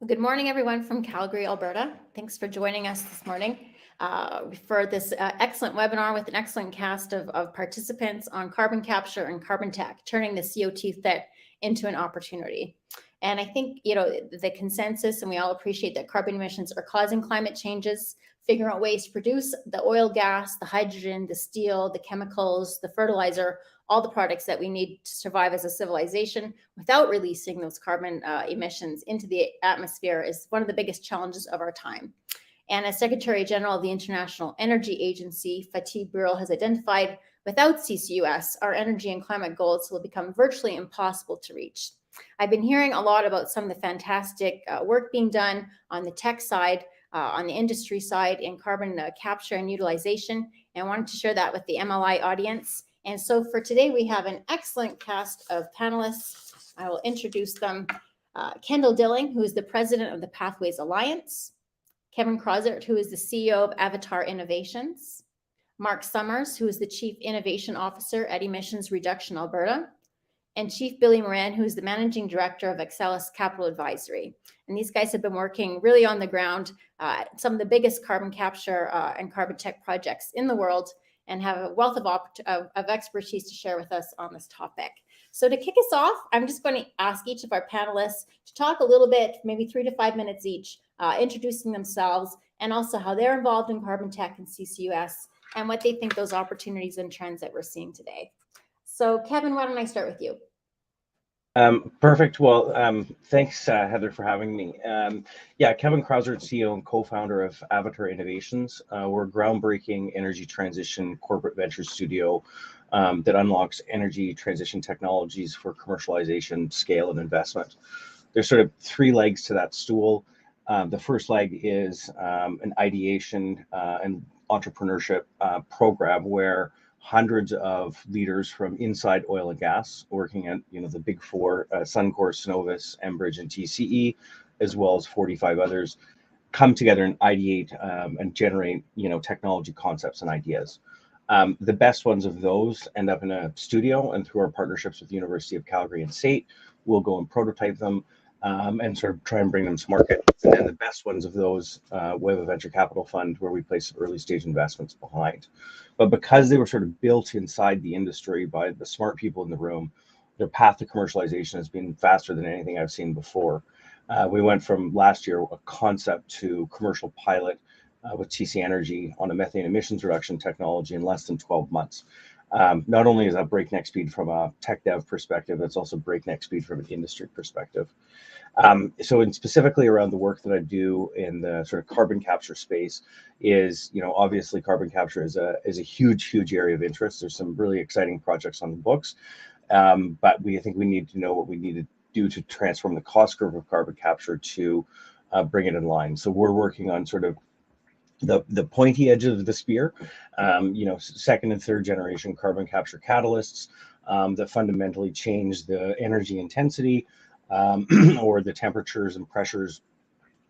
Good morning, everyone from Calgary, Alberta. Thanks for joining us this morning for this excellent webinar with an excellent cast of participants on carbon capture and carbon tech, turning the CO2 threat into an opportunity. And I think, the consensus, and we all appreciate that carbon emissions are causing climate changes, figuring out ways to produce the oil, gas, the hydrogen, the steel, the chemicals, the fertilizer, all the products that we need to survive as a civilization without releasing those carbon emissions into the atmosphere is one of the biggest challenges of our time. And as Secretary General of the International Energy Agency, Fatih Birol has identified, without CCUS, our energy and climate goals will become virtually impossible to reach. I've been hearing a lot about some of the fantastic work being done on the tech side, on the industry side in carbon capture and utilization, and I wanted to share that with the MLI audience. And so for today, we have an excellent cast of panelists. I will introduce them. Kendall Dilling, who is the president of the Pathways Alliance. Kevin Crozert, who is the CEO of Avatar Innovations. Mark Summers, who is the Chief Innovation Officer at Emissions Reduction Alberta. And Chief Billy Moran, who is the Managing Director of Excelis Capital Advisory. And these guys have been working really on the ground, some of the biggest carbon capture and carbon tech projects in the world, and have a wealth of expertise to share with us on this topic. So to kick us off, I'm just going to ask each of our panelists to talk a little bit, maybe 3 to 5 minutes each, introducing themselves and also how they're involved in carbon tech and CCUS and what they think those opportunities and trends that we're seeing today. So Kevin, why don't I start with you? Perfect. Well, thanks, Heather, for having me. Kevin Crozert, CEO and co-founder of Avatar Innovations. We're a groundbreaking energy transition corporate venture studio that unlocks energy transition technologies for commercialization, scale, and investment. There's sort of 3 legs to that stool. The first leg is an ideation and entrepreneurship program where hundreds of leaders from inside oil and gas, working at the big 4, Suncor, Cenovus, Enbridge, and TCE, as well as 45 others, come together and ideate and generate technology concepts and ideas. The best ones of those end up in a studio, and through our partnerships with the University of Calgary and SAIT, we'll go and prototype them and sort of try and bring them to market. And then the best ones of those, we have a venture capital fund where we place early stage investments behind. But because they were sort of built inside the industry by the smart people in the room, their path to commercialization has been faster than anything I've seen before. We went from last year a concept to commercial pilot with TC Energy on a methane emissions reduction technology in less than 12 months. Not only is that breakneck speed from a tech dev perspective, it's also breakneck speed from an industry perspective. So specifically around the work that I do in the sort of carbon capture space is, obviously carbon capture is a huge area of interest. There's some really exciting projects on the books, but I think we need to know what we need to do to transform the cost curve of carbon capture to bring it in line. So we're working on sort of the pointy edge of the spear, second and third generation carbon capture catalysts that fundamentally change the energy intensity or the temperatures and pressures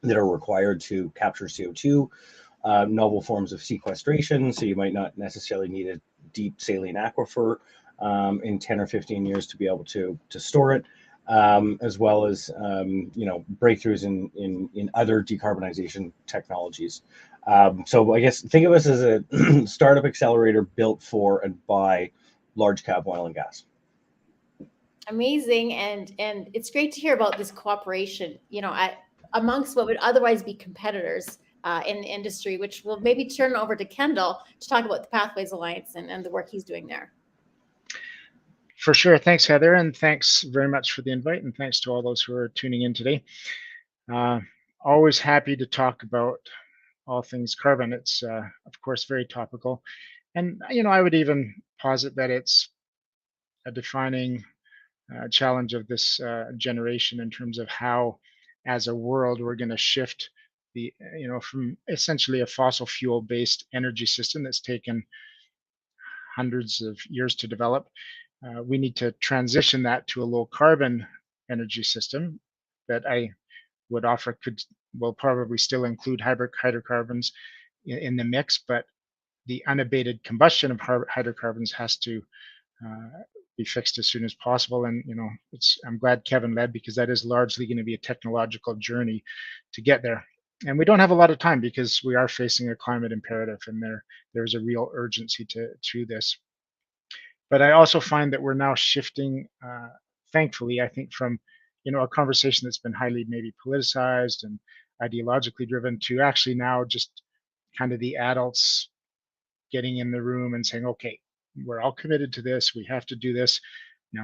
that are required to capture CO2, novel forms of sequestration. So you might not necessarily need a deep saline aquifer in 10 or 15 years to be able to store it, as well as breakthroughs in other decarbonization technologies. So I guess think of us as a startup accelerator built for and by large cap oil and gas. Amazing, and it's great to hear about this cooperation, amongst what would otherwise be competitors in the industry, which will maybe turn over to Kendall to talk about the Pathways Alliance and the work he's doing there. For sure. Thanks, Heather, and thanks very much for the invite, and thanks to all those who are tuning in today. Always happy to talk about all things carbon. It's, of course, very topical. And, I would even posit that it's a defining challenge of this generation in terms of how, as a world, we're going to shift the, from essentially a fossil fuel based energy system that's taken hundreds of years to develop. We need to transition that to a low carbon energy system that I would offer will probably still include hydrocarbons in the mix, but the unabated combustion of hydrocarbons has to be fixed as soon as possible. And I'm glad Kevin led, because that is largely going to be a technological journey to get there. And we don't have a lot of time, because we are facing a climate imperative, and there's a real urgency to this. But I also find that we're now shifting, thankfully, I think, from a conversation that's been highly maybe politicized and ideologically driven, to actually now just kind of the adults getting in the room and saying, okay, we're all committed to this. We have to do this.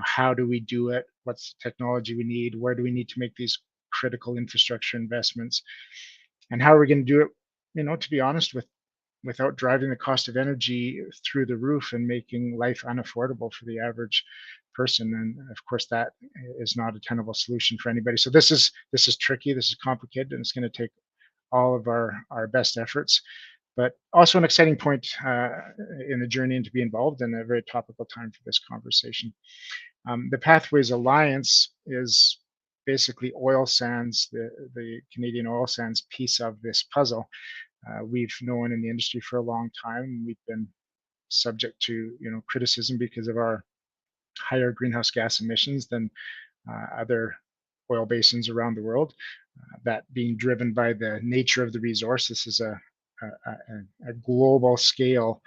How do we do it? What's the technology we need? Where do we need to make these critical infrastructure investments? And how are we going to do it, to be honest, without driving the cost of energy through the roof and making life unaffordable for the average person? And of course, that is not a tenable solution for anybody. So this is tricky, this is complicated, and it's going to take all of our best efforts, but also an exciting point in the journey, and to be involved, and a very topical time for this conversation. The Pathways Alliance is basically oil sands, the Canadian oil sands piece of this puzzle. We've known in the industry for a long time. We've been subject to criticism because of our higher greenhouse gas emissions than other oil basins around the world. That being driven by the nature of the resource. This is a global scale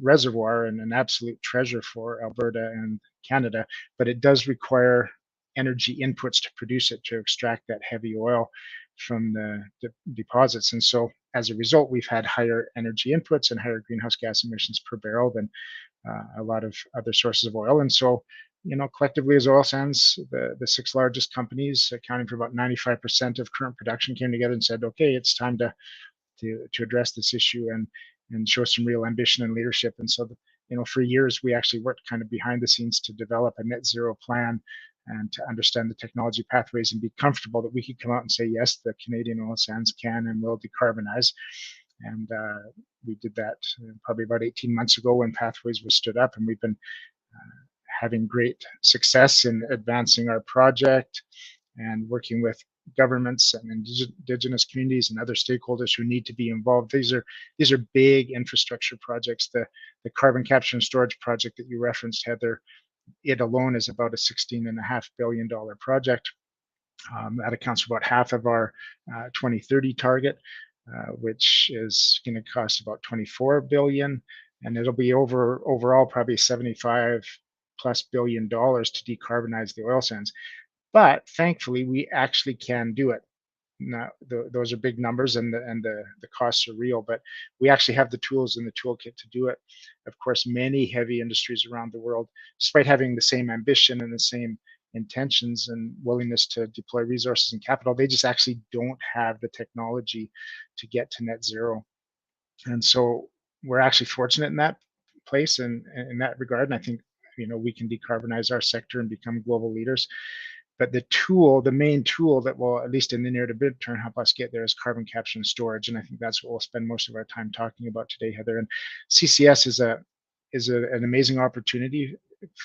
reservoir and an absolute treasure for Alberta and Canada, but it does require energy inputs to produce it, to extract that heavy oil from the deposits. And so as a result, we've had higher energy inputs and higher greenhouse gas emissions per barrel than a lot of other sources of oil. And so, collectively as oil sands, the six largest companies accounting for about 95% of current production came together and said, okay, it's time to address this issue and show some real ambition and leadership. And so, for years, we actually worked kind of behind the scenes to develop a net zero plan and to understand the technology pathways and be comfortable that we could come out and say, yes, the Canadian oil sands can and will decarbonize. And we did that probably about 18 months ago when Pathways was stood up, and we've been having great success in advancing our project and working with governments and Indigenous communities and other stakeholders who need to be involved. These are big infrastructure projects. The carbon capture and storage project that you referenced, Heather, it alone is about a $16.5 billion project. That accounts for about half of our 2030 target, which is going to cost about $24 billion, and it'll be overall probably $75+ billion to decarbonize the oil sands. But thankfully, we actually can do it. Now, those are big numbers, and the costs are real, but we actually have the tools in the toolkit to do it. Of course, many heavy industries around the world, despite having the same ambition and the same intentions and willingness to deploy resources and capital, they just actually don't have the technology to get to net zero. And so we're actually fortunate in that place and in that regard. And I think, we can decarbonize our sector and become global leaders. But the main tool that will, at least in the near to mid-term, help us get there is carbon capture and storage. And I think that's what we'll spend most of our time talking about today, Heather. And CCS is an amazing opportunity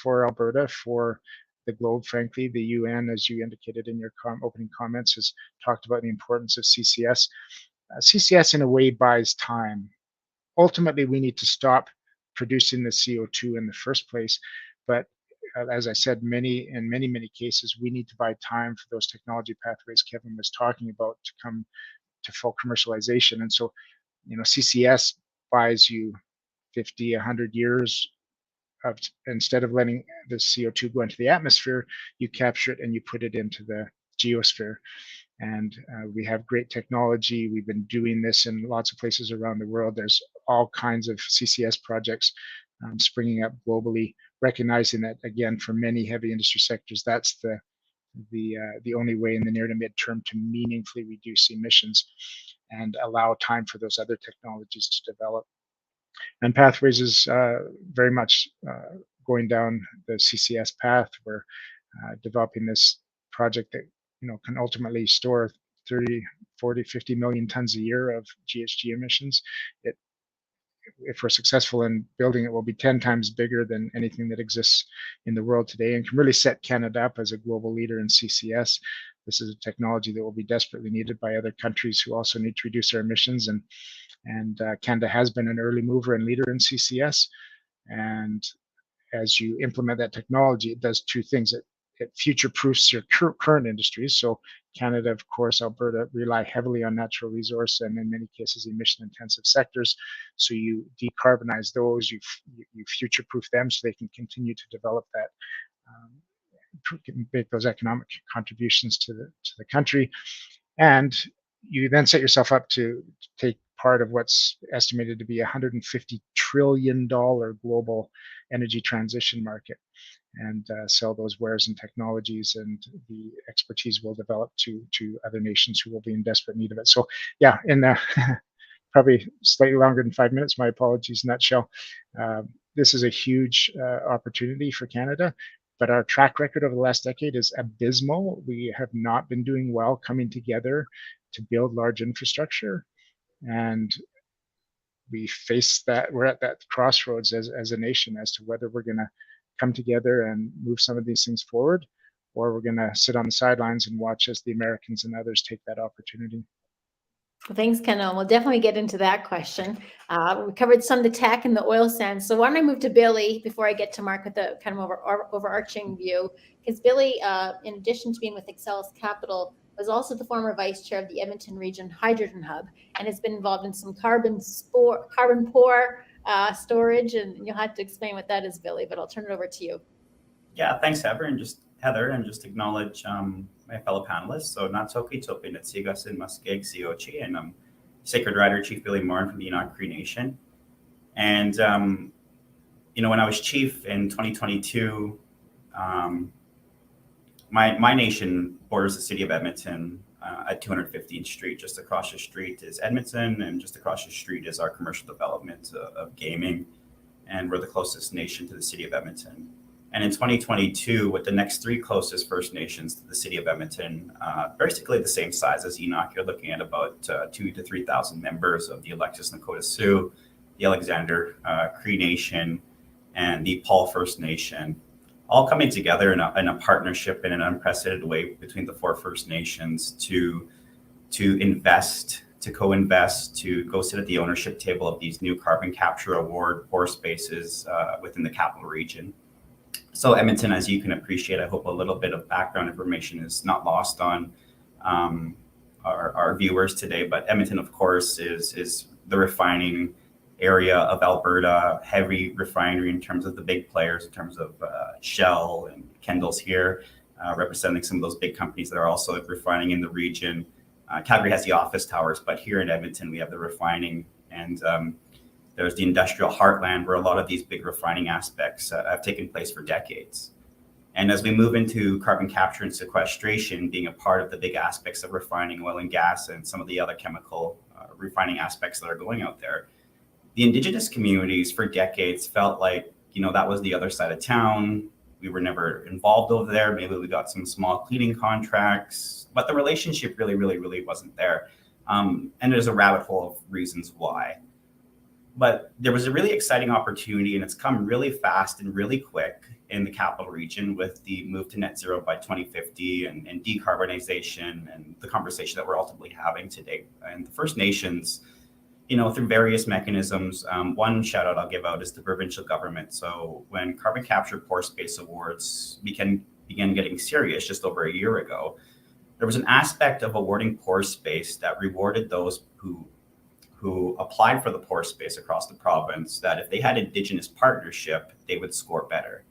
for Alberta, for the globe, frankly. The UN, as you indicated in your opening comments, has talked about the importance of CCS. CCS, in a way, buys time. Ultimately, we need to stop producing the CO2 in the first place. But as I said, in many cases, we need to buy time for those technology pathways Kevin was talking about to come to full commercialization. And so, CCS buys you 50, 100 years of, instead of letting the CO2 go into the atmosphere, you capture it and you put it into the geosphere. And we have great technology. We've been doing this in lots of places around the world. There's all kinds of CCS projects springing up globally, recognizing that, again, for many heavy industry sectors, that's the only way in the near to mid-term to meaningfully reduce emissions and allow time for those other technologies to develop. And Pathways is very much going down the CCS path. We're developing this project that can ultimately store 30, 40, 50 million tons a year of GHG emissions. If we're successful in building it, will be 10 times bigger than anything that exists in the world today, and can really set Canada up as a global leader in CCS. This is a technology that will be desperately needed by other countries who also need to reduce their emissions, and Canada has been an early mover and leader in CCS, and as you implement that technology, it does two things. It future-proofs your current industries. So Canada, of course, Alberta rely heavily on natural resource and in many cases emission-intensive sectors. So you decarbonize those, you future-proof them so they can continue to develop that, make those economic contributions to the country. And you then set yourself up to take part of what's estimated to be $150 trillion global energy transition market, and sell those wares and technologies and the expertise we'll develop to other nations who will be in desperate need of it. So yeah, in probably slightly longer than 5 minutes, my apologies, nutshell. This is a huge opportunity for Canada, but our track record over the last decade is abysmal. We have not been doing well coming together to build large infrastructure, and we face that. We're at that crossroads as a nation as to whether we're going to come together and move some of these things forward, or we're going to sit on the sidelines and watch as the Americans and others take that opportunity. Well, thanks, Kendall. We'll definitely get into that question. We covered some of the tech and the oil sands. So why don't I move to Billy before I get to Mark with the kind of overarching view? Because Billy, in addition to being with Excellus Capital, was also the former vice chair of the Edmonton Region Hydrogen Hub and has been involved in some carbon poor storage. And you'll have to explain what that is, Billy, but I'll turn it over to you. Yeah, thanks, Heather, and just acknowledge my fellow panelists. So Natsoki Topin at CCUS and Muskeg COG, and I'm Sacred Rider Chief Billy Morin from the Enoch Cree Nation. And, when I was chief in 2022, my nation borders the city of Edmonton at 215th Street. Just across the street is Edmonton, and just across the street is our commercial development of gaming. And we're the closest nation to the city of Edmonton. And in 2022, with the next three closest First Nations to the city of Edmonton, basically the same size as Enoch, you're looking at about 2,000 to 3,000 members of the Alexis Nakota Sioux, the Alexander Cree Nation, and the Paul First Nation, all coming together in a partnership in an unprecedented way between the four First Nations to invest, to co-invest, to go sit at the ownership table of these new carbon capture award pore spaces within the capital region. So Edmonton, as you can appreciate, I hope a little bit of background information is not lost on our viewers today, but Edmonton, of course, is the refining area of Alberta, heavy refinery in terms of the big players, in terms of Shell and Kendall's here, representing some of those big companies that are also refining in the region. Calgary has the office towers, but here in Edmonton, we have the refining, and there's the industrial heartland where a lot of these big refining aspects have taken place for decades. And as we move into carbon capture and sequestration, being a part of the big aspects of refining oil and gas and some of the other chemical refining aspects that are going out there, the Indigenous communities for decades felt like, that was the other side of town. We were never involved over there. Maybe we got some small cleaning contracts, but the relationship really wasn't there. And there's a rabbit hole of reasons why. But there was a really exciting opportunity, and it's come really fast and really quick in the capital region with the move to net zero by 2050 and decarbonization and the conversation that we're ultimately having today. And the First Nations, through various mechanisms, one shout out I'll give out is the provincial government. So when carbon capture pore space awards began getting serious just over a year ago, there was an aspect of awarding pore space that rewarded those who applied for the pore space across the province, that if they had Indigenous partnership, they would score better.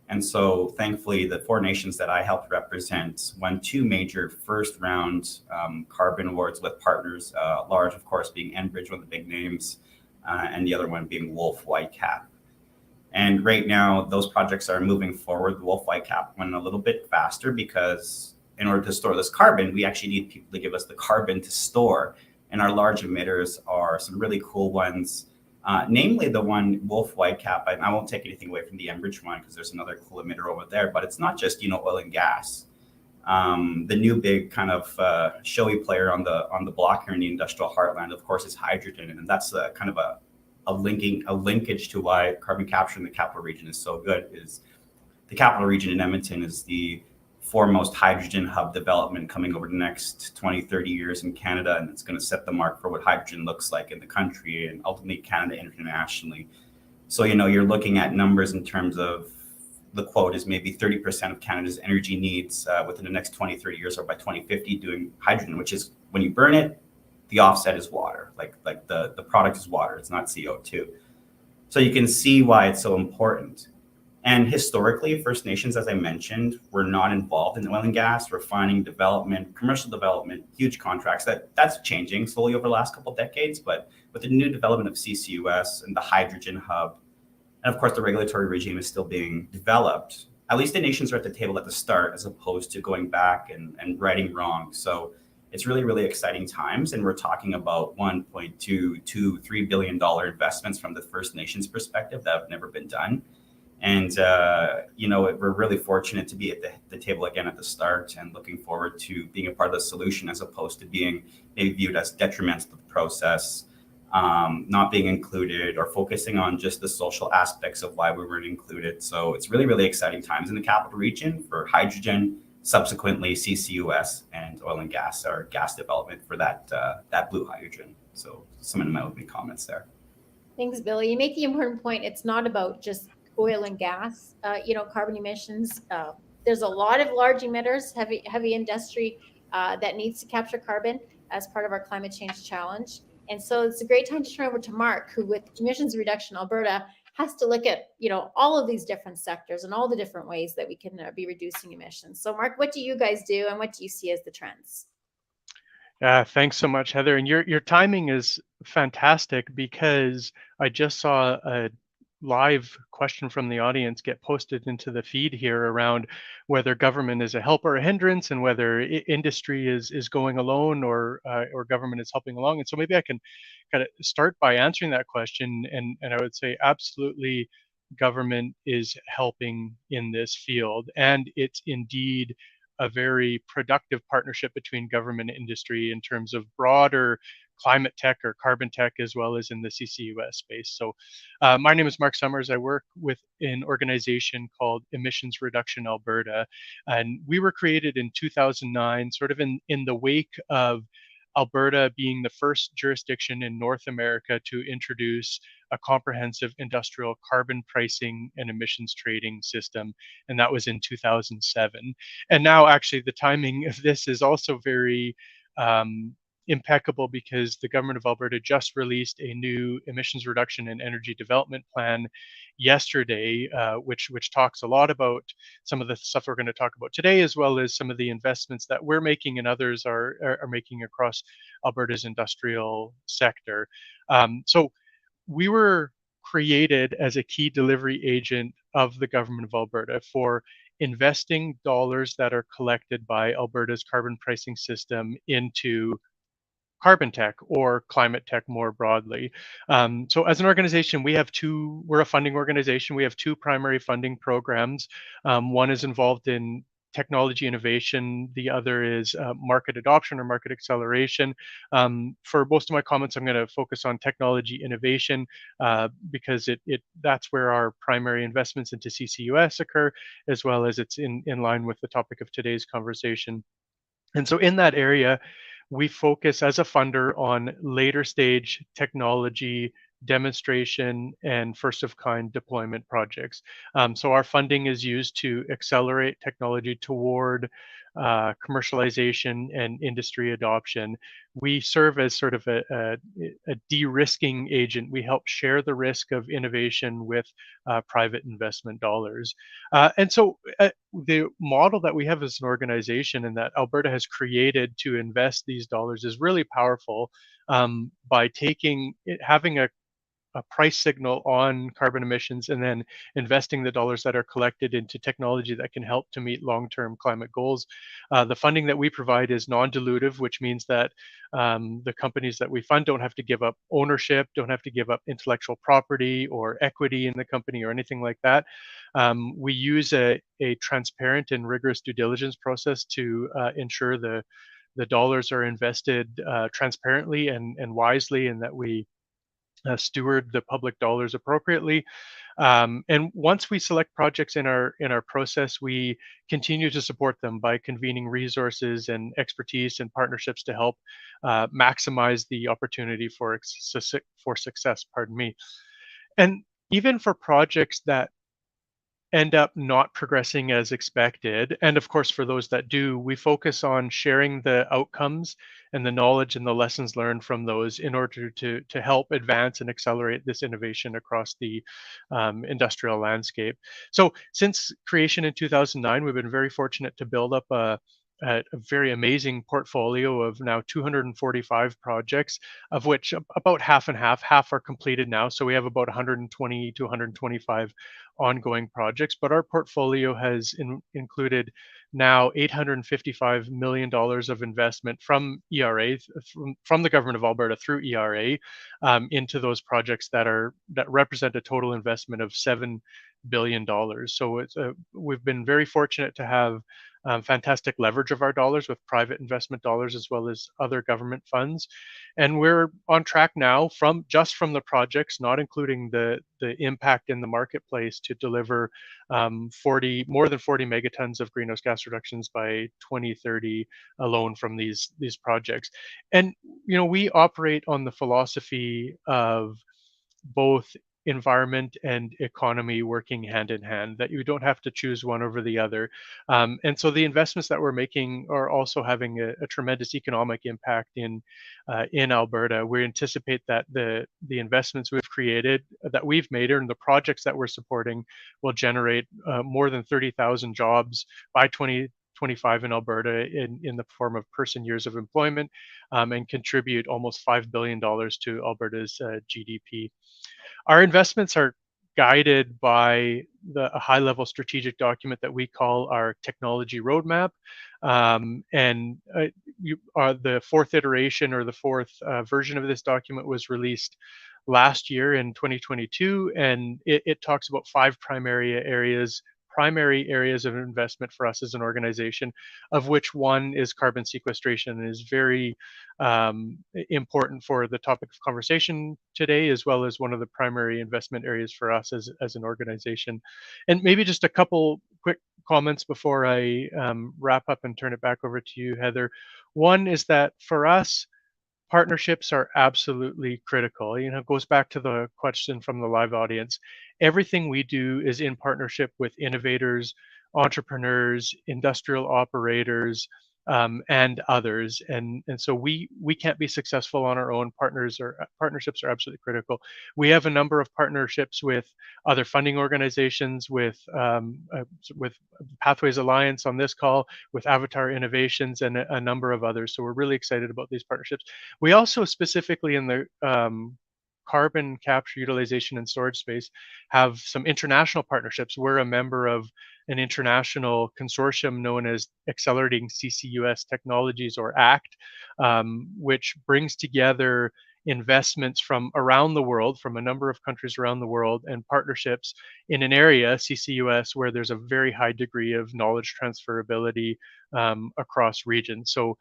And so thankfully, the four nations that I helped represent won two major first round carbon awards with partners, large, of course, being Enbridge, one of the big names, and the other one being Wolf Whitecap. And right now, those projects are moving forward. The Wolf Whitecap went a little bit faster because in order to store this carbon, we actually need people to give us the carbon to store. And our large emitters are some really cool ones, namely the one Wolf Whitecap. I won't take anything away from the Enbridge one because there's another cool emitter over there, but it's not just oil and gas. The new big kind of showy player on the block here in the industrial heartland, of course, is hydrogen, and that's kind of a linkage to why carbon capture in the capital region is so good. Is the capital region in Edmonton is the foremost hydrogen hub development coming over the next 20, 30 years in Canada. And it's going to set the mark for what hydrogen looks like in the country and ultimately Canada internationally. So, you're looking at numbers in terms of the quote is maybe 30% of Canada's energy needs within the next 20, 30 years or by 2050 doing hydrogen, which is when you burn it, the offset is water. Like the product is water. It's not CO2. So you can see why it's so important. And historically, First Nations, as I mentioned, were not involved in oil and gas, refining, development, commercial development, huge contracts. That's changing slowly over the last couple of decades. But with the new development of CCUS and the hydrogen hub, and of course, the regulatory regime is still being developed, at least the nations are at the table at the start, as opposed to going back and righting wrong. So it's really, really exciting times. And we're talking about $1.223 billion investments from the First Nations perspective that have never been done. And, we're really fortunate to be at the table again at the start and looking forward to being a part of the solution as opposed to being maybe viewed as detrimental to the process, not being included or focusing on just the social aspects of why we weren't included. So it's really, really exciting times in the capital region for hydrogen, subsequently CCUS and oil and gas or gas development for that blue hydrogen. So some of my opening comments there. Thanks, Billy. You make the important point. It's not about just oil and gas, carbon emissions. There's a lot of large emitters, heavy industry that needs to capture carbon as part of our climate change challenge. And so it's a great time to turn over to Mark, who with Emissions Reduction Alberta has to look at, all of these different sectors and all the different ways that we can be reducing emissions. So Mark, what do you guys do and what do you see as the trends? Thanks so much, Heather. And your timing is fantastic because I just saw a live question from the audience get posted into the feed here around whether government is a help or a hindrance and whether industry is going alone or government is helping along. And so maybe I can kind of start by answering that question. And I would say absolutely government is helping in this field. And it's indeed a very productive partnership between government and industry in terms of broader climate tech or carbon tech, as well as in the CCUS space. So my name is Mark Summers. I work with an organization called Emissions Reduction Alberta. And we were created in 2009, sort of in the wake of Alberta being the first jurisdiction in North America to introduce a comprehensive industrial carbon pricing and emissions trading system. And that was in 2007. And now actually the timing of this is also very impeccable because the government of Alberta just released a new emissions reduction and energy development plan yesterday, which talks a lot about some of the stuff we're going to talk about today, as well as some of the investments that we're making and others are making across Alberta's industrial sector. So we were created as a key delivery agent of the government of Alberta for investing dollars that are collected by Alberta's carbon pricing system into carbon tech or climate tech more broadly. So as an organization, we're a funding organization. We have two primary funding programs. One is involved in technology innovation. The other is market adoption or market acceleration. For most of my comments, I'm going to focus on technology innovation because that's where our primary investments into CCUS occur, as well as it's in line with the topic of today's conversation. And so in that area, we focus as a funder on later stage technology demonstration and first of kind deployment projects. So our funding is used to accelerate technology toward commercialization and industry adoption. We serve as sort of a de-risking agent. We help share the risk of innovation with private investment dollars. And so the model that we have as an organization and that Alberta has created to invest these dollars is really powerful by having a price signal on carbon emissions and then investing the dollars that are collected into technology that can help to meet long-term climate goals. The funding that we provide is non-dilutive, which means that the companies that we fund don't have to give up ownership, don't have to give up intellectual property or equity in the company or anything like that. We use a transparent and rigorous due diligence process to ensure the dollars are invested transparently and wisely, and that we steward the public dollars appropriately. And once we select projects in our process, we continue to support them by convening resources and expertise and partnerships to help maximize the opportunity for success. Pardon me. And even for projects that end up not progressing as expected, and of course for those that do, we focus on sharing the outcomes and the knowledge and the lessons learned from those in order to help advance and accelerate this innovation across the industrial landscape. So since creation in 2009, we've been very fortunate to build up a very amazing portfolio of now 245 projects, of which about half and half are completed now. So we have about 120 to 125 ongoing projects, but our portfolio has included now $855 million of investment from ERA, from the government of Alberta through ERA, into those projects that represent a total investment of $7 billion. So we've been very fortunate to have fantastic leverage of our dollars with private investment dollars as well as other government funds. And we're on track now from the projects, not including the impact in the marketplace, to deliver more than 40 megatons of greenhouse gas reductions by 2030 alone from these projects. And we operate on the philosophy of both environment and economy working hand in hand, that you don't have to choose one over the other. And so the investments that we're making are also having a tremendous economic impact in Alberta. We anticipate that the investments that we've made and the projects that we're supporting will generate more than 30,000 jobs by 2025 in Alberta in the form of person years of employment, and contribute almost $5 billion to Alberta's GDP. Our investments are guided by a high-level strategic document that we call our technology roadmap. The fourth iteration, or the fourth version of this document, was released last year in 2022, and it talks about 5 primary areas of investment for us as an organization, of which one is carbon sequestration, and is very important for the topic of conversation today, as well as one of the primary investment areas for us as an organization. And maybe just a couple quick comments before I wrap up and turn it back over to you, Heather. One is that for us, partnerships are absolutely critical. It goes back to the question from the live audience. Everything we do is in partnership with innovators, entrepreneurs, industrial operators, and others. And so we can't be successful on our own. Partnerships are absolutely critical. We have a number of partnerships with other funding organizations, with Pathways Alliance on this call, with Avatar Innovations, and a number of others. So we're really excited about these partnerships. We also, specifically in the carbon capture, utilization, and storage space, have some international partnerships. We're a member of an international consortium known as Accelerating CCUS Technologies, or ACT, which brings together investments from around the world, from a number of countries around the world, and partnerships in an area, CCUS, where there's a very high degree of knowledge transferability across regions. So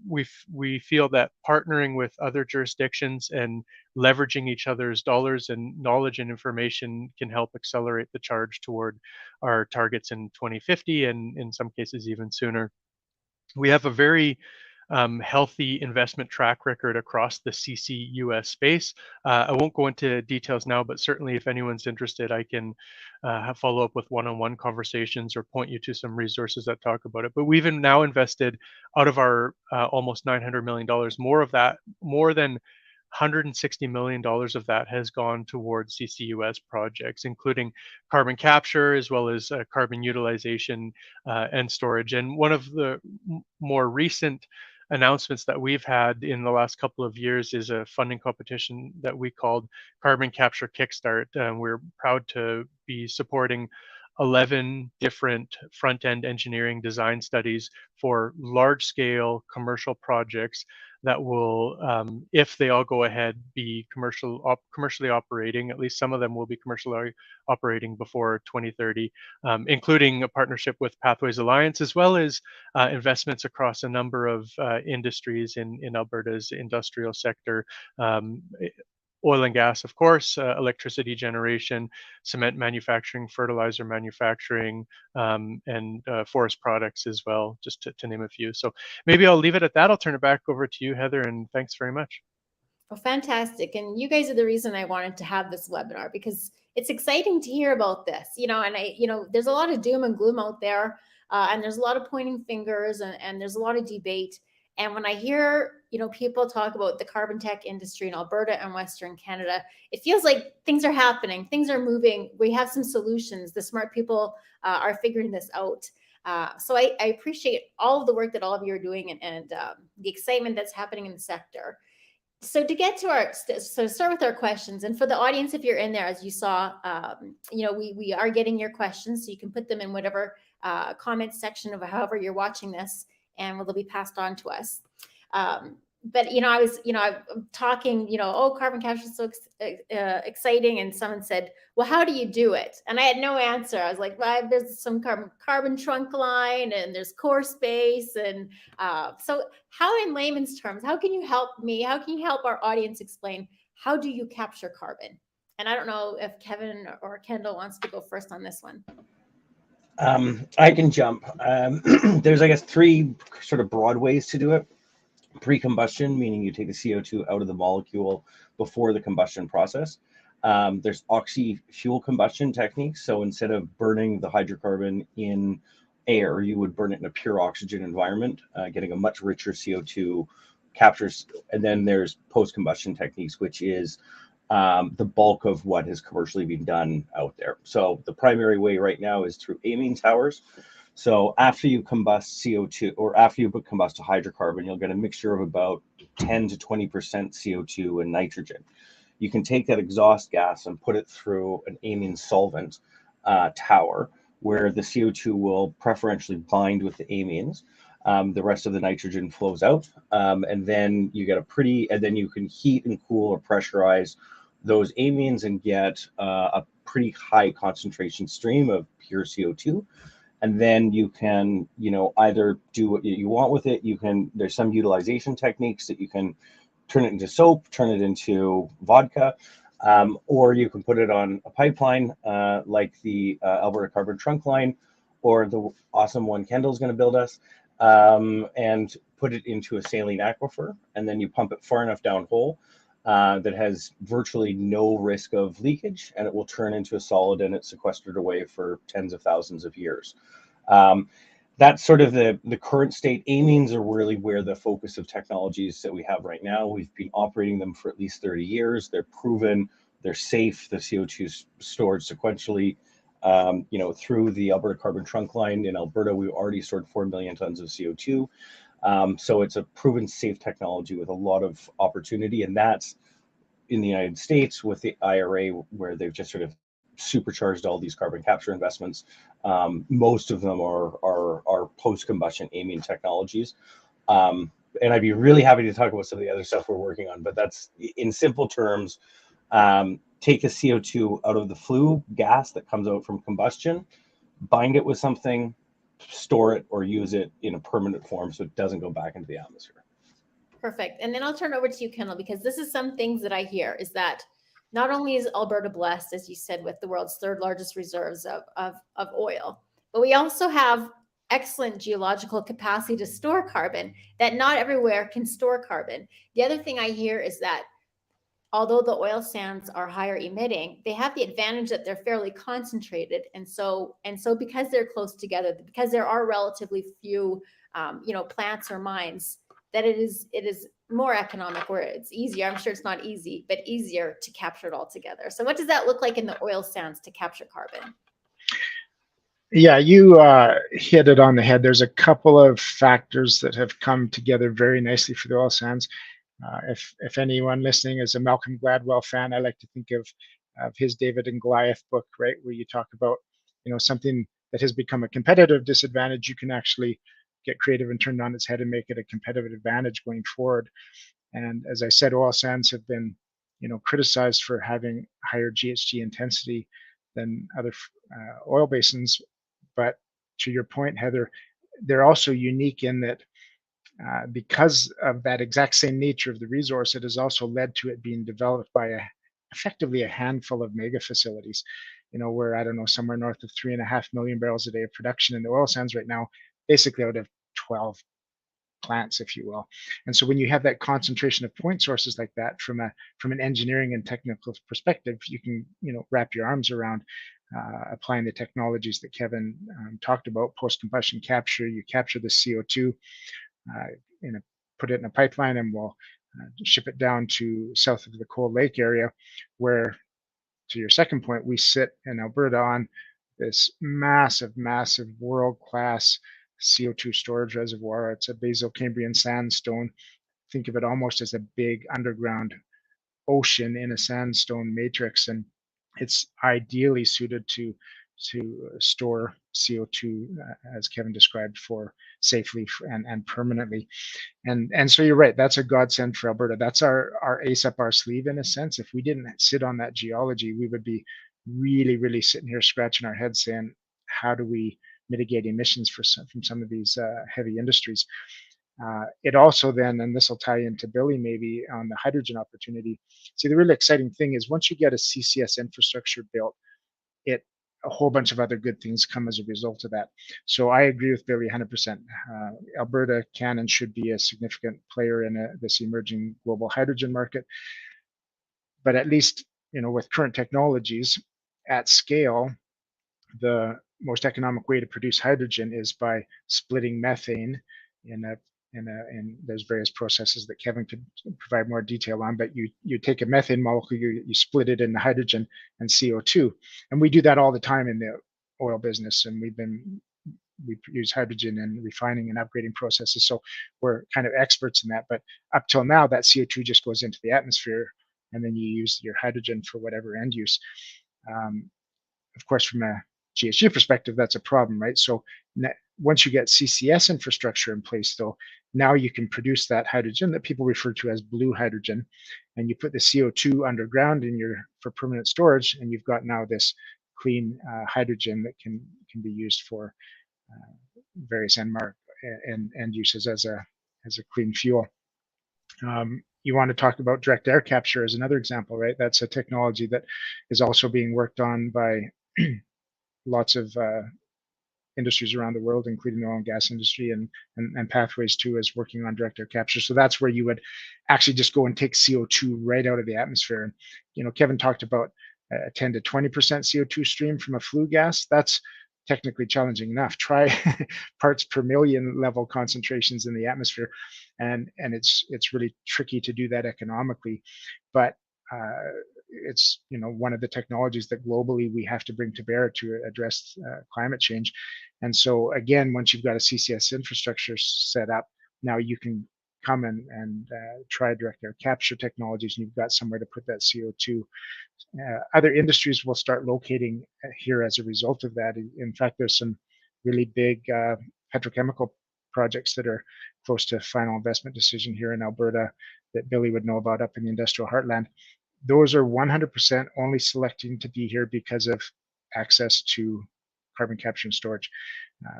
we feel that partnering with other jurisdictions and leveraging each other's dollars and knowledge and information can help accelerate the charge toward our targets in 2050, and in some cases even sooner. We have a very healthy investment track record across the CCUS space. I won't go into details now, but certainly if anyone's interested, I can have follow up with one-on-one conversations or point you to some resources that talk about it. But we've now invested, out of our almost $900 million, more than $160 million of that has gone towards CCUS projects, including carbon capture, as well as carbon utilization and storage. And one of the more recent announcements that we've had in the last couple of years is a funding competition that we called Carbon Capture Kickstart. We're proud to be supporting 11 different front-end engineering design studies for large-scale commercial projects that will, if they all go ahead, be commercially operating. At least some of them will be commercially operating before 2030, including a partnership with Pathways Alliance, as well as investments across a number of industries in Alberta's industrial sector. Oil and gas, of course, electricity generation, cement manufacturing, fertilizer manufacturing, and forest products as well, just to name a few. So maybe I'll leave it at that. I'll turn it back over to you, Heather, and thanks very much. Well, fantastic. And you guys are the reason I wanted to have this webinar, because it's exciting to hear about this, and there's a lot of doom and gloom out there, and there's a lot of pointing fingers, and there's a lot of debate. And when I hear, people talk about the carbon tech industry in Alberta and Western Canada, it feels like things are happening, things are moving. We have some solutions. The smart people are figuring this out. So I appreciate all of the work that all of you are doing, and the excitement that's happening in the sector. So to get to start with our questions, and for the audience, if you're in there, as you saw, we are getting your questions, so you can put them in whatever comments section of however you're watching this, and they'll be passed on to us. But I'm talking, oh, carbon capture is so exciting, and someone said, well, how do you do it? And I had no answer. I was like, well, there's some carbon trunk line, and there's core space, and so how, in layman's terms, how can you help me? How can you help our audience explain, how do you capture carbon? And I don't know if Kevin or Kendall wants to go first on this one. I can jump. There's, I guess, three sort of broad ways to do it. Pre-combustion, meaning you take the CO2 out of the molecule before the combustion process. There's oxy-fuel combustion techniques. So instead of burning the hydrocarbon in air, you would burn it in a pure oxygen environment, getting a much richer CO2 captures. And then there's post-combustion techniques, which is the bulk of what has commercially been done out there. So the primary way right now is through amine towers. So after you combust CO2, or after you combust a hydrocarbon, you'll get a mixture of about 10 to 20% CO2 and nitrogen. You can take that exhaust gas and put it through an amine solvent tower, where the CO2 will preferentially bind with the amines. The rest of the nitrogen flows out, and then you get and then you can heat and cool or pressurize those amines and get a pretty high concentration stream of pure CO2. And then you can, either do what you want with it. There's some utilization techniques that you can turn it into soap, turn it into vodka, or you can put it on a pipeline like the Alberta Carbon Trunk Line, or the awesome one Kendall's going to build us, and put it into a saline aquifer. And then you pump it far enough downhole that has virtually no risk of leakage, and it will turn into a solid, and it's sequestered away for tens of thousands of years. That's sort of the current state. Amines are really where the focus of technologies that we have right now. We've been operating them for at least 30 years. They're proven, they're safe. The CO2 is stored sequentially, through the Alberta Carbon Trunk Line. In Alberta, we've already stored 4 million tons of CO2. So it's a proven safe technology with a lot of opportunity, and that's in the United States with the IRA, where they've just sort of supercharged all these carbon capture investments. Most of them are post-combustion amine technologies. And I'd be really happy to talk about some of the other stuff we're working on, but that's, in simple terms, take the CO2 out of the flue gas that comes out from combustion, bind it with something, store it, or use it in a permanent form so it doesn't go back into the atmosphere. Perfect. And then I'll turn over to you, Kendall, because this is some things that I hear is that not only is Alberta blessed, as you said, with the world's third largest reserves of oil, but we also have excellent geological capacity to store carbon that not everywhere can store carbon. The other thing I hear is that although the oil sands are higher emitting, they have the advantage that they're fairly concentrated. And so because they're close together, because there are relatively few, plants or mines, that it is more economic, where it's easier. I'm sure it's not easy, but easier to capture it all together. So what does that look like in the oil sands to capture carbon? Yeah, you hit it on the head. There's a couple of factors that have come together very nicely for the oil sands. If anyone listening is a Malcolm Gladwell fan, I like to think of his David and Goliath book, right, where you talk about, something that has become a competitive disadvantage. You can actually get creative and turn it on its head and make it a competitive advantage going forward. And as I said, oil sands have been, criticized for having higher GHG intensity than other oil basins. But to your point, Heather, they're also unique in that because of that exact same nature of the resource, it has also led to it being developed by effectively a handful of mega facilities. We're, I don't know, somewhere north of 3.5 million barrels a day of production in the oil sands right now, basically out of 12 plants, if you will. And so when you have that concentration of point sources like that, from an engineering and technical perspective, you can wrap your arms around applying the technologies that Kevin talked about. Post-combustion capture, you capture the CO2, put it in a pipeline, and we'll ship it down to south of the Cold Lake area, where, to your second point, we sit in Alberta on this massive world-class CO2 storage reservoir. It's a basal-Cambrian sandstone. Think of it almost as a big underground ocean in a sandstone matrix, and it's ideally suited to store CO2, as Kevin described, for safely and permanently. And so you're right, that's a godsend for Alberta. That's our ace up our sleeve, in a sense. If we didn't sit on that geology, we would be really sitting here scratching our heads saying, how do we mitigate emissions from some of these heavy industries? It also then, and this will tie into Billy maybe on the hydrogen opportunity. See, the really exciting thing is once you get a CCS infrastructure built, a whole bunch of other good things come as a result of that. So I agree with Billy 100%. Alberta can and should be a significant player in this emerging global hydrogen market. But at least, with current technologies at scale, the most economic way to produce hydrogen is by splitting methane and there's various processes that Kevin could provide more detail on, but you take a methane molecule, you split it into hydrogen and CO2. And we do that all the time in the oil business. And we use hydrogen in refining and upgrading processes. So we're kind of experts in that. But up till now, that CO2 just goes into the atmosphere, and then you use your hydrogen for whatever end use. Of course, from a GHG perspective, that's a problem, right? So once you get CCS infrastructure in place, though, now you can produce that hydrogen that people refer to as blue hydrogen, and you put the CO2 underground for permanent storage, and you've got now this clean hydrogen that can be used for various end uses as a clean fuel. You want to talk about direct air capture as another example, right? That's a technology that is also being worked on by lots of industries around the world, including the oil and gas industry, and Pathways too is working on direct air capture. So that's where you would actually just go and take CO2 right out of the atmosphere. And Kevin talked about a 10 to 20% CO2 stream from a flue gas. That's technically challenging enough. Try parts per million level concentrations in the atmosphere, and it's really tricky to do that economically. But it's one of the technologies that globally we have to bring to bear to address climate change. And so again, once you've got a CCS infrastructure set up, now you can come and try direct air capture technologies, and you've got somewhere to put that CO2. Other industries will start locating here as a result of that. In fact, there's some really big petrochemical projects that are close to final investment decision here in Alberta that Billy would know about up in the industrial heartland. Those are 100% only selecting to be here because of access to carbon capture and storage.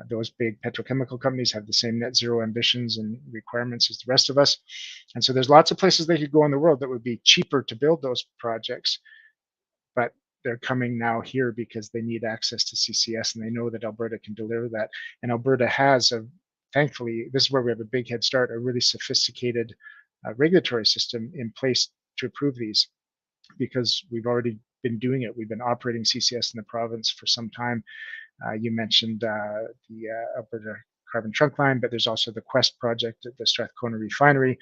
Those big petrochemical companies have the same net zero ambitions and requirements as the rest of us. And so there's lots of places they could go in the world that would be cheaper to build those projects, but they're coming now here because they need access to CCS, and they know that Alberta can deliver that. And Alberta has, thankfully, this is where we have a big head start, a really sophisticated regulatory system in place to approve these, because we've already been doing it. We've been operating CCS in the province for some time. You mentioned the Alberta Carbon Trunk Line, but there's also the Quest project at the Strathcona Refinery,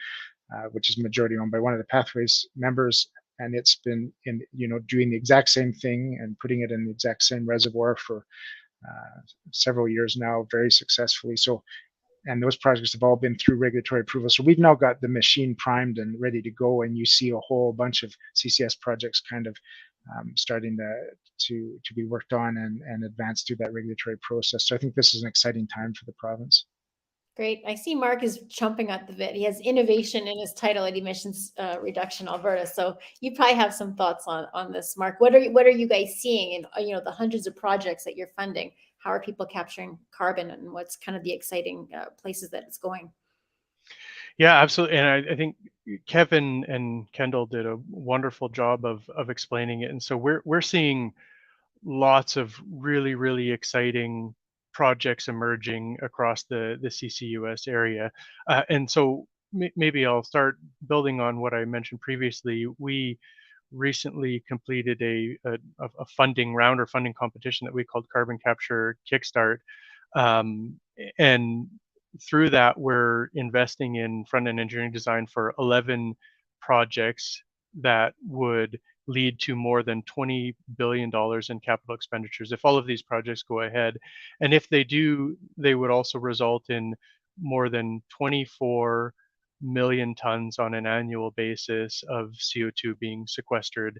which is majority owned by one of the Pathways members. And it's been doing the exact same thing and putting it in the exact same reservoir for several years now, very successfully. So, and those projects have all been through regulatory approval. So we've now got the machine primed and ready to go, and you see a whole bunch of CCS projects kind of starting to be worked on and advance through that regulatory process. So I think this is an exciting time for the province. Great. I see Mark is chomping at the bit. He has innovation in his title at Emissions Reduction Alberta. So you probably have some thoughts on this, Mark. What are you guys seeing in the hundreds of projects that you're funding? How are people capturing carbon, and what's kind of the exciting places that it's going? Yeah, absolutely. And I think Kevin and Kendall did a wonderful job of explaining it. And so we're seeing lots of really, really exciting projects emerging across the CCUS area. And so maybe I'll start building on what I mentioned previously. We recently completed a funding round or funding competition that we called Carbon Capture Kickstart. And through that, we're investing in front-end engineering design for 11 projects that would lead to more than $20 billion in capital expenditures if all of these projects go ahead. And if they do, they would also result in more than 24 million tons on an annual basis of CO2 being sequestered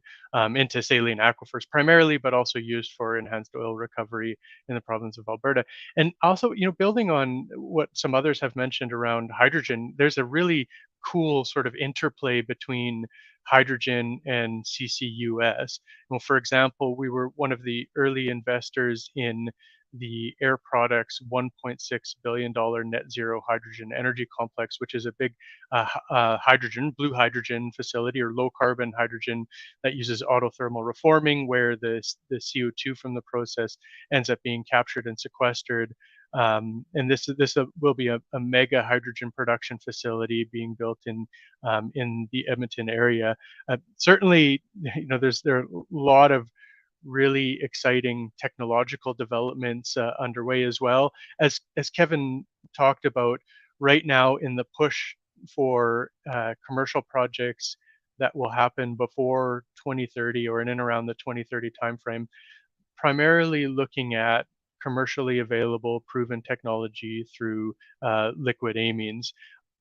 into saline aquifers primarily, but also used for enhanced oil recovery in the province of Alberta. And also, building on what some others have mentioned around hydrogen, there's a really cool sort of interplay between hydrogen and CCUS. Well, for example, we were one of the early investors in the Air Products $1.6 billion net zero hydrogen energy complex, which is a big blue hydrogen facility or low carbon hydrogen that uses autothermal reforming, where the CO2 from the process ends up being captured and sequestered. And this will be a mega hydrogen production facility being built in the Edmonton area. Certainly, there are a lot of really exciting technological developments underway as well. As Kevin talked about, right now in the push for commercial projects that will happen before 2030 or in and around the 2030 timeframe, primarily looking at commercially available proven technology through liquid amines.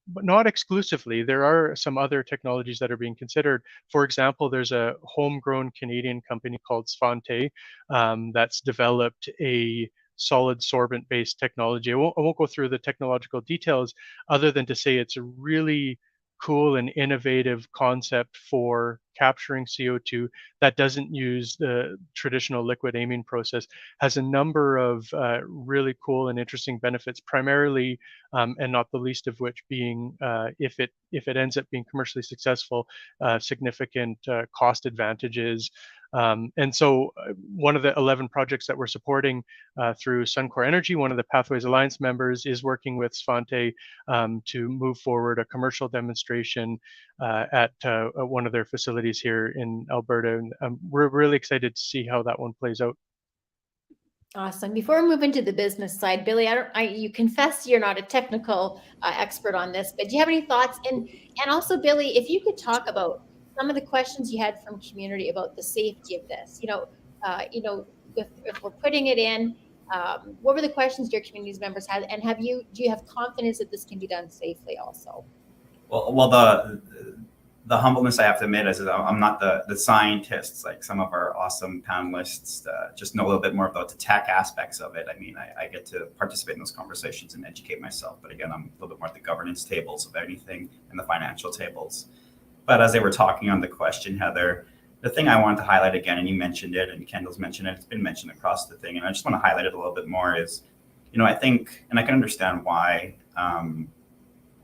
But not exclusively. There are some other technologies that are being considered. For example, there's a homegrown Canadian company called Svante that's developed a solid sorbent-based technology. I won't go through the technological details other than to say it's a really cool and innovative concept for capturing CO2 that doesn't use the traditional liquid amine process, has a number of really cool and interesting benefits, primarily and not the least of which being if it ends up being commercially successful, significant cost advantages. And so one of the 11 projects that we're supporting through Suncor Energy, one of the Pathways Alliance members, is working with Svante to move forward a commercial demonstration at one of their facilities here in Alberta. And we're really excited to see how that one plays out. Awesome. Before we move into the business side, Billy, you confess you're not a technical expert on this, but do you have any thoughts? And also, Billy, if you could talk about some of the questions you had from community about the safety of this. If we're putting it in, what were the questions your community's members had, and do you have confidence that this can be done safely also? Well, the humbleness I have to admit is that I'm not the scientists like some of our awesome panelists. Just know a little bit more about the tech aspects of it. I mean, I get to participate in those conversations and educate myself. But again, I'm a little bit more at the governance tables of anything and the financial tables. But as they were talking on the question, Heather, the thing I wanted to highlight again, and you mentioned it, and Kendall's mentioned it, it's been mentioned across the thing, and I just want to highlight it a little bit more is, I think, and I can understand why,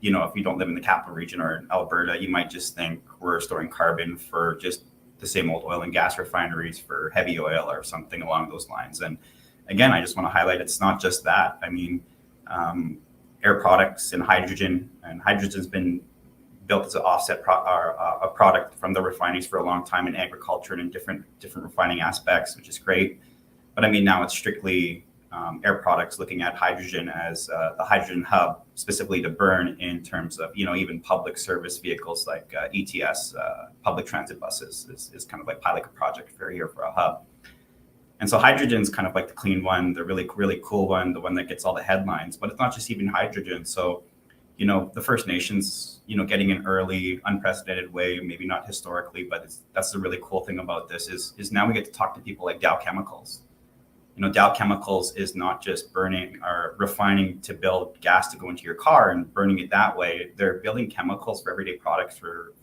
if you don't live in the capital region or in Alberta, you might just think we're storing carbon for just the same old oil and gas refineries for heavy oil or something along those lines. And again, I just want to highlight it's not just that. I mean, Air Products and hydrogen's been built as an offset a product from the refineries for a long time in agriculture and in different refining aspects, which is great. But I mean, now it's strictly Air Products looking at hydrogen as the hydrogen hub specifically to burn in terms of, even public service vehicles like ETS, public transit buses is kind of like pilot project for here for a hub. And so hydrogen's kind of like the clean one, the really, really cool one, the one that gets all the headlines, but it's not just even hydrogen. So, the First Nations, getting in early, unprecedented way, maybe not historically, but that's the really cool thing about this is now we get to talk to people like Dow Chemicals. Dow Chemicals is not just burning or refining to build gas to go into your car and burning it that way. They're building chemicals for everyday products for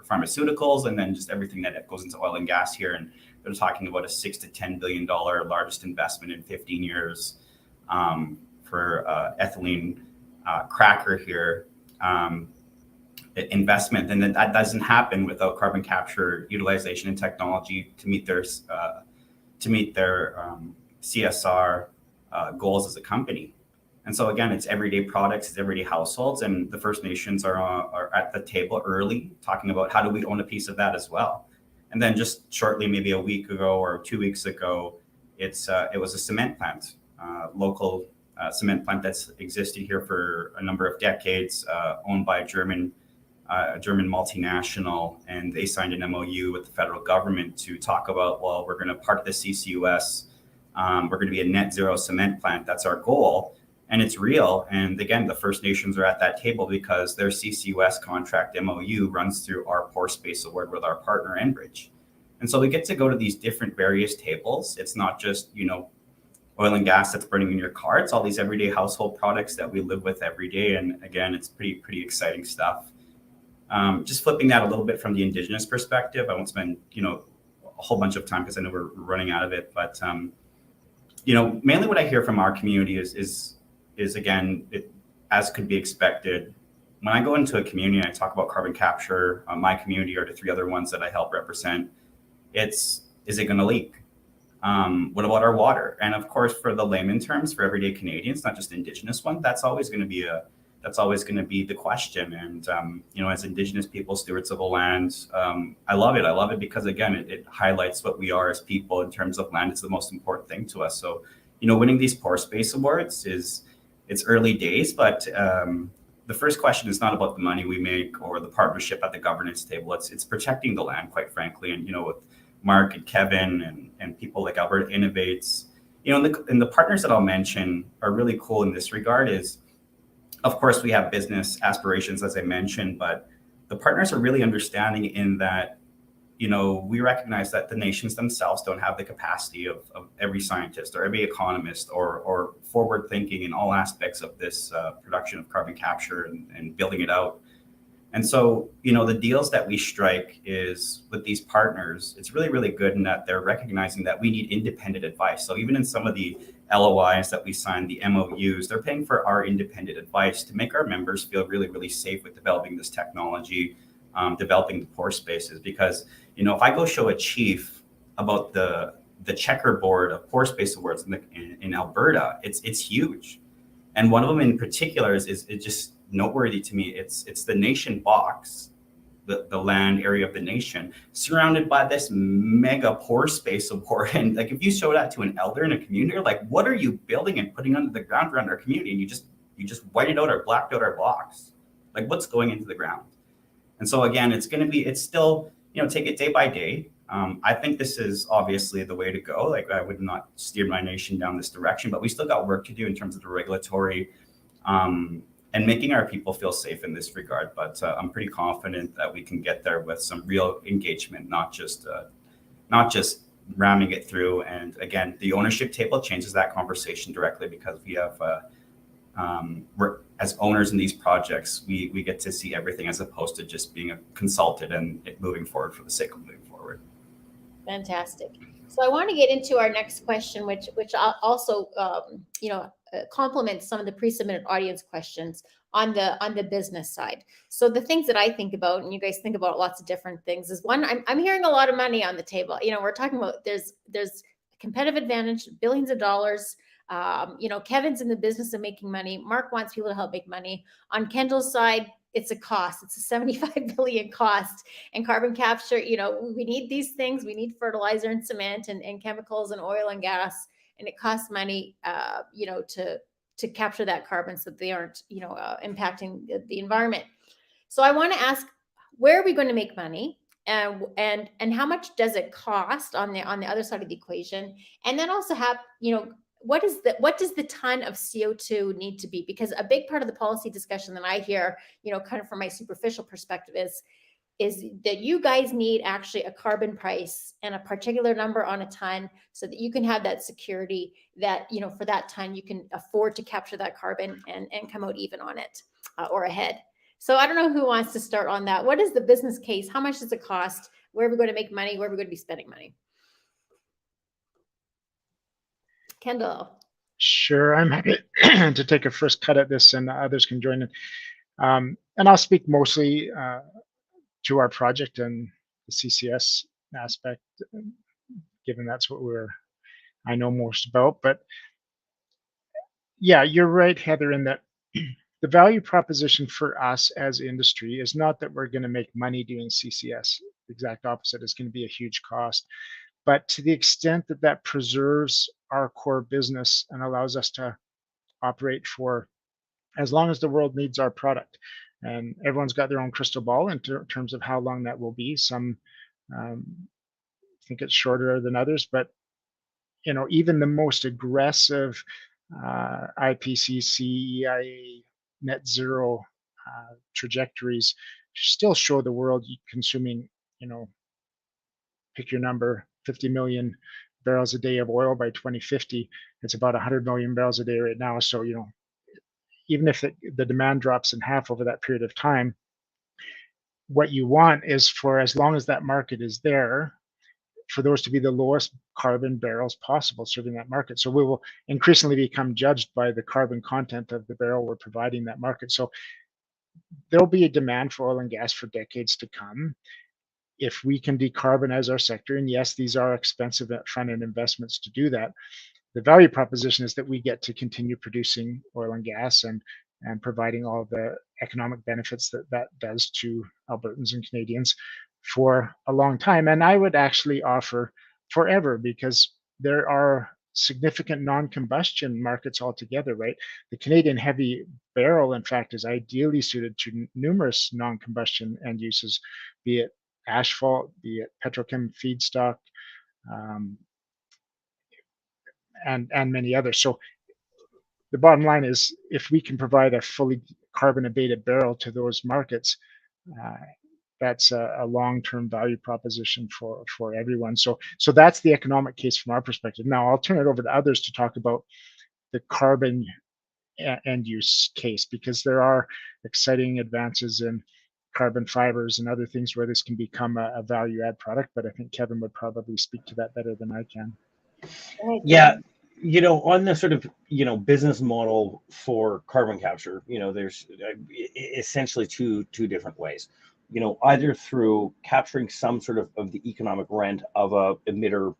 pharmaceuticals, and then just everything that goes into oil and gas here. And they're talking about a $6 to $10 billion largest investment in 15 years for ethylene cracker here investment. And then that doesn't happen without carbon capture, utilization, and technology to meet their CSR goals as a company. And so again, it's everyday products, it's everyday households, and the First Nations are at the table early talking about how do we own a piece of that as well. And then just shortly, maybe a week ago or 2 weeks ago, it was a cement plant, local cement plant that's existed here for a number of decades, owned by a German multinational, and they signed an MOU with the federal government to talk about, well, we're going to part of the CCUS, we're going to be a net zero cement plant. That's our goal. And it's real. And again, the First Nations are at that table because their CCUS contract MOU runs through our pore space award with our partner Enbridge. And so we get to go to these different various tables. It's not just, oil and gas that's burning in your car. It's all these everyday household products that we live with every day. And again, it's pretty exciting stuff. Just flipping that a little bit from the Indigenous perspective, I won't spend, a whole bunch of time because I know we're running out of it. But, mainly what I hear from our community is again, as could be expected, when I go into a community and I talk about carbon capture, my community or the 3 other ones that I help represent, is it going to leak? What about our water? And of course, for the layman terms, for everyday Canadians, not just Indigenous one, that's always going to be the question. And as Indigenous people, stewards of the land, I love it. I love it because again, it highlights what we are as people in terms of land. It's the most important thing to us. So, winning these pore space awards it's early days, but the first question is not about the money we make or the partnership at the governance table. It's protecting the land, quite frankly. And with Mark and Kevin and people like Alberta Innovates, and the partners that I'll mention are really cool in this regard. Is of course we have business aspirations, as I mentioned, but the partners are really understanding in that we recognize that the nations themselves don't have the capacity of every scientist or every economist or forward thinking in all aspects of this production of carbon capture and building it out. And so, the deals that we strike is with these partners, it's really, really good in that they're recognizing that we need independent advice. So even in some of the LOIs that we signed, the MOUs, they're paying for our independent advice to make our members feel really, really safe with developing this technology, developing the pore spaces. Because, if I go show a chief about the checkerboard of pore space awards in Alberta, it's huge. And one of them in particular is just noteworthy to me. It's the nation box, the land area of the nation, surrounded by this mega pore space award. And like, if you show that to an elder in a community, they're like, what are you building and putting under the ground around our community? And you just whited out or blacked out our box. Like, what's going into the ground? And so again, it's still, take it day by day. I think this is obviously the way to go. Like, I would not steer my nation down this direction, but we still got work to do in terms of the regulatory and making our people feel safe in this regard. But I'm pretty confident that we can get there with some real engagement, not just ramming it through. And again, the ownership table changes that conversation directly because we have, we're, as owners in these projects, we get to see everything as opposed to just being a consultant and it moving forward for the sake of moving forward. Fantastic. So I want to get into our next question, which also complements some of the pre-submitted audience questions on the business side. So the things that I think about, and you guys think about lots of different things, is one, I'm hearing a lot of money on the table. We're talking about there's competitive advantage, billions of dollars. Kevin's in the business of making money. Mark wants people to help make money. On Kendall's side, it's a cost. It's a 75 billion cost. And carbon capture, we need these things. We need fertilizer and cement and chemicals and oil and gas. And it costs money, to capture that carbon so that they aren't, impacting the environment. So I want to ask, where are we going to make money? And how much does it cost on the other side of the equation? And then also have, what does the ton of CO2 need to be? Because a big part of the policy discussion that I hear, kind of from my superficial perspective is that you guys need actually a carbon price and a particular number on a ton so that you can have that security that, for that ton, you can afford to capture that carbon and come out even on it or ahead. So I don't know who wants to start on that. What is the business case? How much does it cost? Where are we going to make money? Where are we going to be spending money? Kendall. Sure, I'm happy to take a first cut at this, and others can join in. And I'll speak mostly to our project and the CCS aspect, given that's what I know most about. But Yeah, you're right, Heather, in that the value proposition for us as industry is not that we're going to make money doing CCS. The exact opposite is going to be a huge cost. But to the extent that that preserves our core business and allows us to operate for as long as the world needs our product. And everyone's got their own crystal ball in terms of how long that will be. Some think it's shorter than others, but even the most aggressive IPCC, EIA, net zero trajectories still show the world consuming, pick your number, 50 million barrels a day of oil by 2050. It's about 100 million barrels a day right now. So, even if the demand drops in half over that period of time, what you want is for as long as that market is there, for those to be the lowest carbon barrels possible serving that market. So we will increasingly become judged by the carbon content of the barrel we're providing that market. So there'll be a demand for oil and gas for decades to come. If we can decarbonize our sector, and yes, these are expensive front-end investments to do that, the value proposition is that we get to continue producing oil and gas and providing all the economic benefits that does to Albertans and Canadians for a long time. And I would actually offer forever, because there are significant non-combustion markets altogether, right? The Canadian heavy barrel, in fact, is ideally suited to numerous non-combustion end uses, be it asphalt, be it petrochem feedstock, and many others. So the bottom line is, if we can provide a fully carbon abated barrel to those markets, that's a long-term value proposition for everyone. So that's the economic case from our perspective. Now I'll turn it over to others to talk about the carbon end use case, because there are exciting advances in carbon fibers and other things where this can become a value add product. But I think Kevin would probably speak to that better than I can. Yeah, on the sort of, business model for carbon capture, there's essentially two different ways. Either through capturing some sort of the economic rent of a emitter,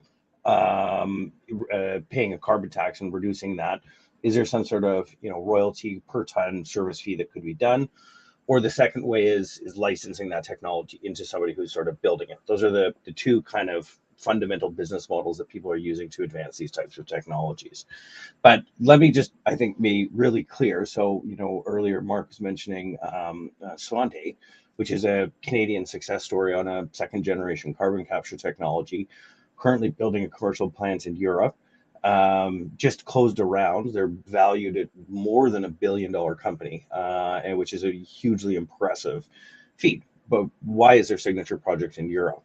paying a carbon tax and reducing that. Is there some sort of, royalty per ton service fee that could be done? Or the second way is licensing that technology into somebody who's sort of building it. Those are the two kind of fundamental business models that people are using to advance these types of technologies. But let me just, I think, be really clear. So, earlier Mark was mentioning Svante, which is a Canadian success story on a second generation carbon capture technology, currently building a commercial plant in Europe. Just closed a round. They're valued at more than $1 billion company, and which is a hugely impressive feat. But why is their signature project in Europe?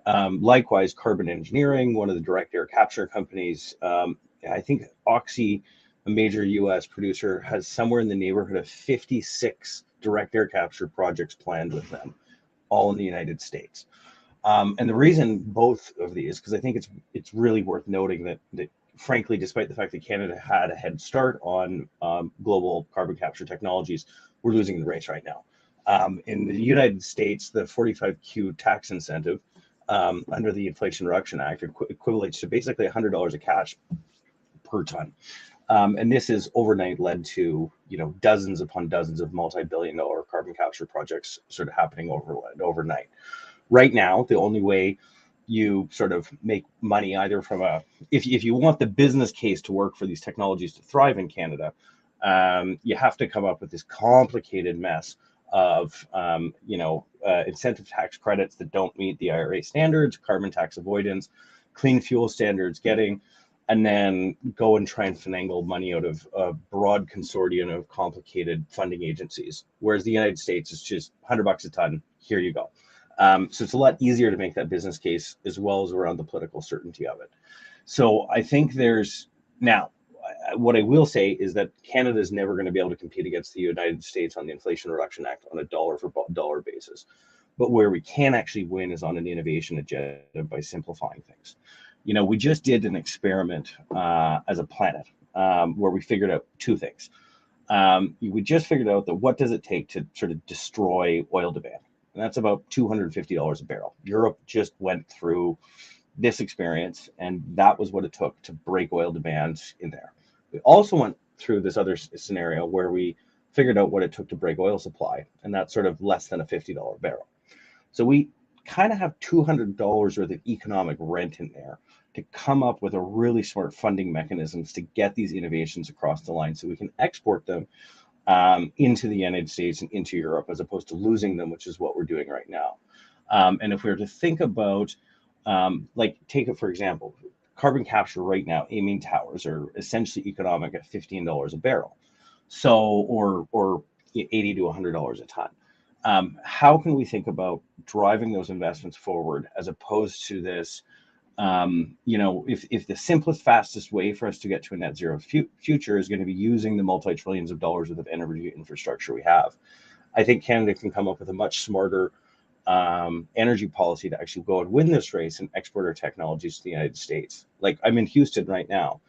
Likewise, Carbon Engineering, one of the direct air capture companies, I think Oxy, a major US producer, has somewhere in the neighborhood of 56 direct air capture projects planned with them, all in the United States. And the reason both of these, because I think it's really worth noting that frankly, despite the fact that Canada had a head start on global carbon capture technologies, we're losing the race right now. In the United States, the 45Q tax incentive under the Inflation Reduction Act equates to basically $100 of cash per ton. And this has overnight led to, dozens upon dozens of multi-billion-dollar carbon capture projects sort of happening overnight. Right now, the only way you sort of make money, either from if you want the business case to work for these technologies to thrive in Canada, you have to come up with this complicated mess of incentive tax credits that don't meet the IRA standards, carbon tax avoidance, clean fuel standards and then go and try and finagle money out of a broad consortium of complicated funding agencies. Whereas the United States is just $100 a ton, here you go. So it's a lot easier to make that business case, as well as around the political certainty of it. So I think what I will say is that Canada is never going to be able to compete against the United States on the Inflation Reduction Act on a dollar for dollar basis. But where we can actually win is on an innovation agenda by simplifying things. We just did an experiment as a planet where we figured out two things. We just figured out that what does it take to sort of destroy oil demand? And that's about $250 a barrel. Europe just went through this experience, and that was what it took to break oil demand in there. We also went through this other scenario where we figured out what it took to break oil supply, and that's sort of less than a $50 barrel. So we kind of have $200 worth of economic rent in there to come up with a really smart funding mechanisms to get these innovations across the line so we can export them into the United States and into Europe, as opposed to losing them, which is what we're doing right now. And if we were to think about, like, take it for example, carbon capture right now, amine towers are essentially economic at $15 a barrel. So, or $80 to $100 a ton. How can we think about driving those investments forward as opposed to this, if the simplest, fastest way for us to get to a net zero future is going to be using the multi-trillions of dollars worth of energy infrastructure we have, I think Canada can come up with a much smarter energy policy to actually go and win this race and export our technologies to the United States. Like, I'm in Houston right now.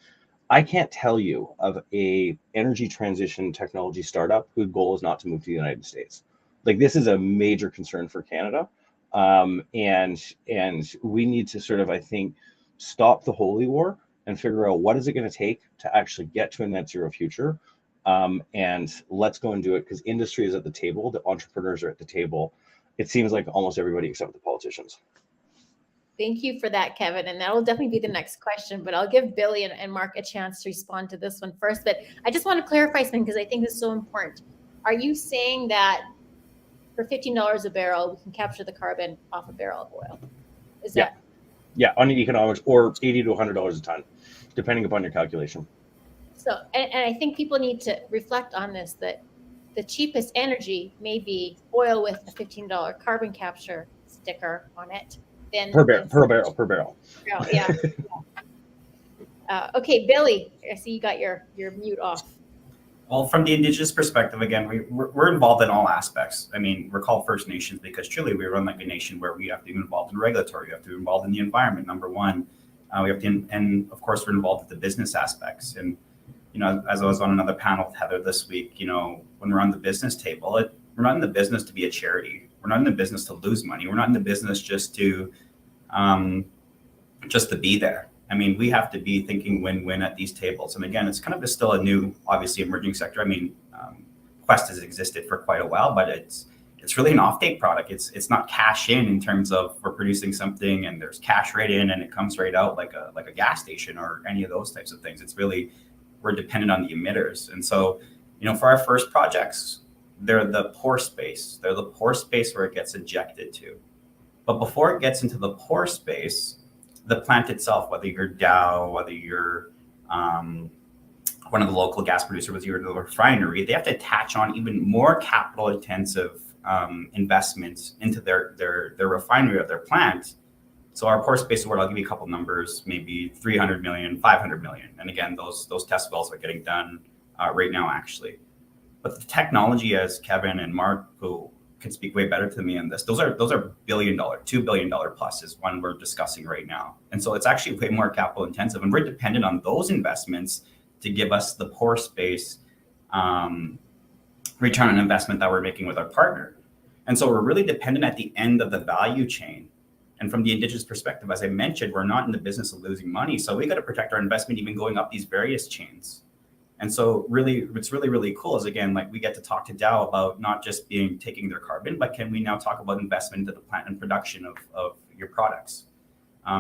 I can't tell you of a energy transition technology startup whose goal is not to move to the United States. Like, this is a major concern for Canada. And we need to sort of, I think, stop the holy war and figure out what is it going to take to actually get to a net zero future. And let's go and do it, because industry is at the table, the entrepreneurs are at the table. It seems like almost everybody except the politicians. Thank you for that, Kevin. And that will definitely be the next question, but I'll give Billy and Mark a chance to respond to this one first. But I just want to clarify something, because I think this is so important. Are you saying that for $15 a barrel, we can capture the carbon off a barrel of oil? Is that? Yeah, on the economics, or $80 to $100 a ton, depending upon your calculation. So, and I think people need to reflect on this, that the cheapest energy may be oil with a $15 carbon capture sticker on it. Per barrel. Yeah. Okay, Billy, I see you got your mute off. Well, from the Indigenous perspective, again, we're involved in all aspects. I mean, we're called First Nations because truly we run like a nation where we have to be involved in regulatory, we have to be involved in the environment, number one. We have to, and of course, we're involved with the business aspects. And, as I was on another panel with Heather this week, when we're on the business table, we're not in the business to be a charity. We're not in the business to lose money. We're not in the business just to be there. I mean, we have to be thinking win-win at these tables. And again, it's kind of still a new, obviously emerging sector. I mean, Quest has existed for quite a while, but it's really an off-take product. It's not cash in terms of we're producing something and there's cash right in and it comes right out like a gas station or any of those types of things. It's really, we're dependent on the emitters. And so, for our first projects, they're the pore space. They're the pore space where it gets injected to. But before it gets into the pore space, the plant itself, whether you're Dow, whether you're one of the local gas producers, whether you're the refinery, they have to attach on even more capital intensive investments into their refinery or their plant. So our pore space award, I'll give you a couple numbers, maybe 300 million, 500 million. And again, those test wells are getting done right now, actually. But the technology, as Kevin and Mark, who can speak way better to me on this, those are $1 billion, $2 billion plus is one we're discussing right now. And so it's actually way more capital intensive, and we're dependent on those investments to give us the pore space return on investment that we're making with our partner. And so we're really dependent at the end of the value chain. And from the Indigenous perspective, as I mentioned, we're not in the business of losing money. So we got to protect our investment even going up these various chains. And so really, what's really, really cool is, again, like we get to talk to Dow about not just taking their carbon, but can we now talk about investment into the plant and production of your products?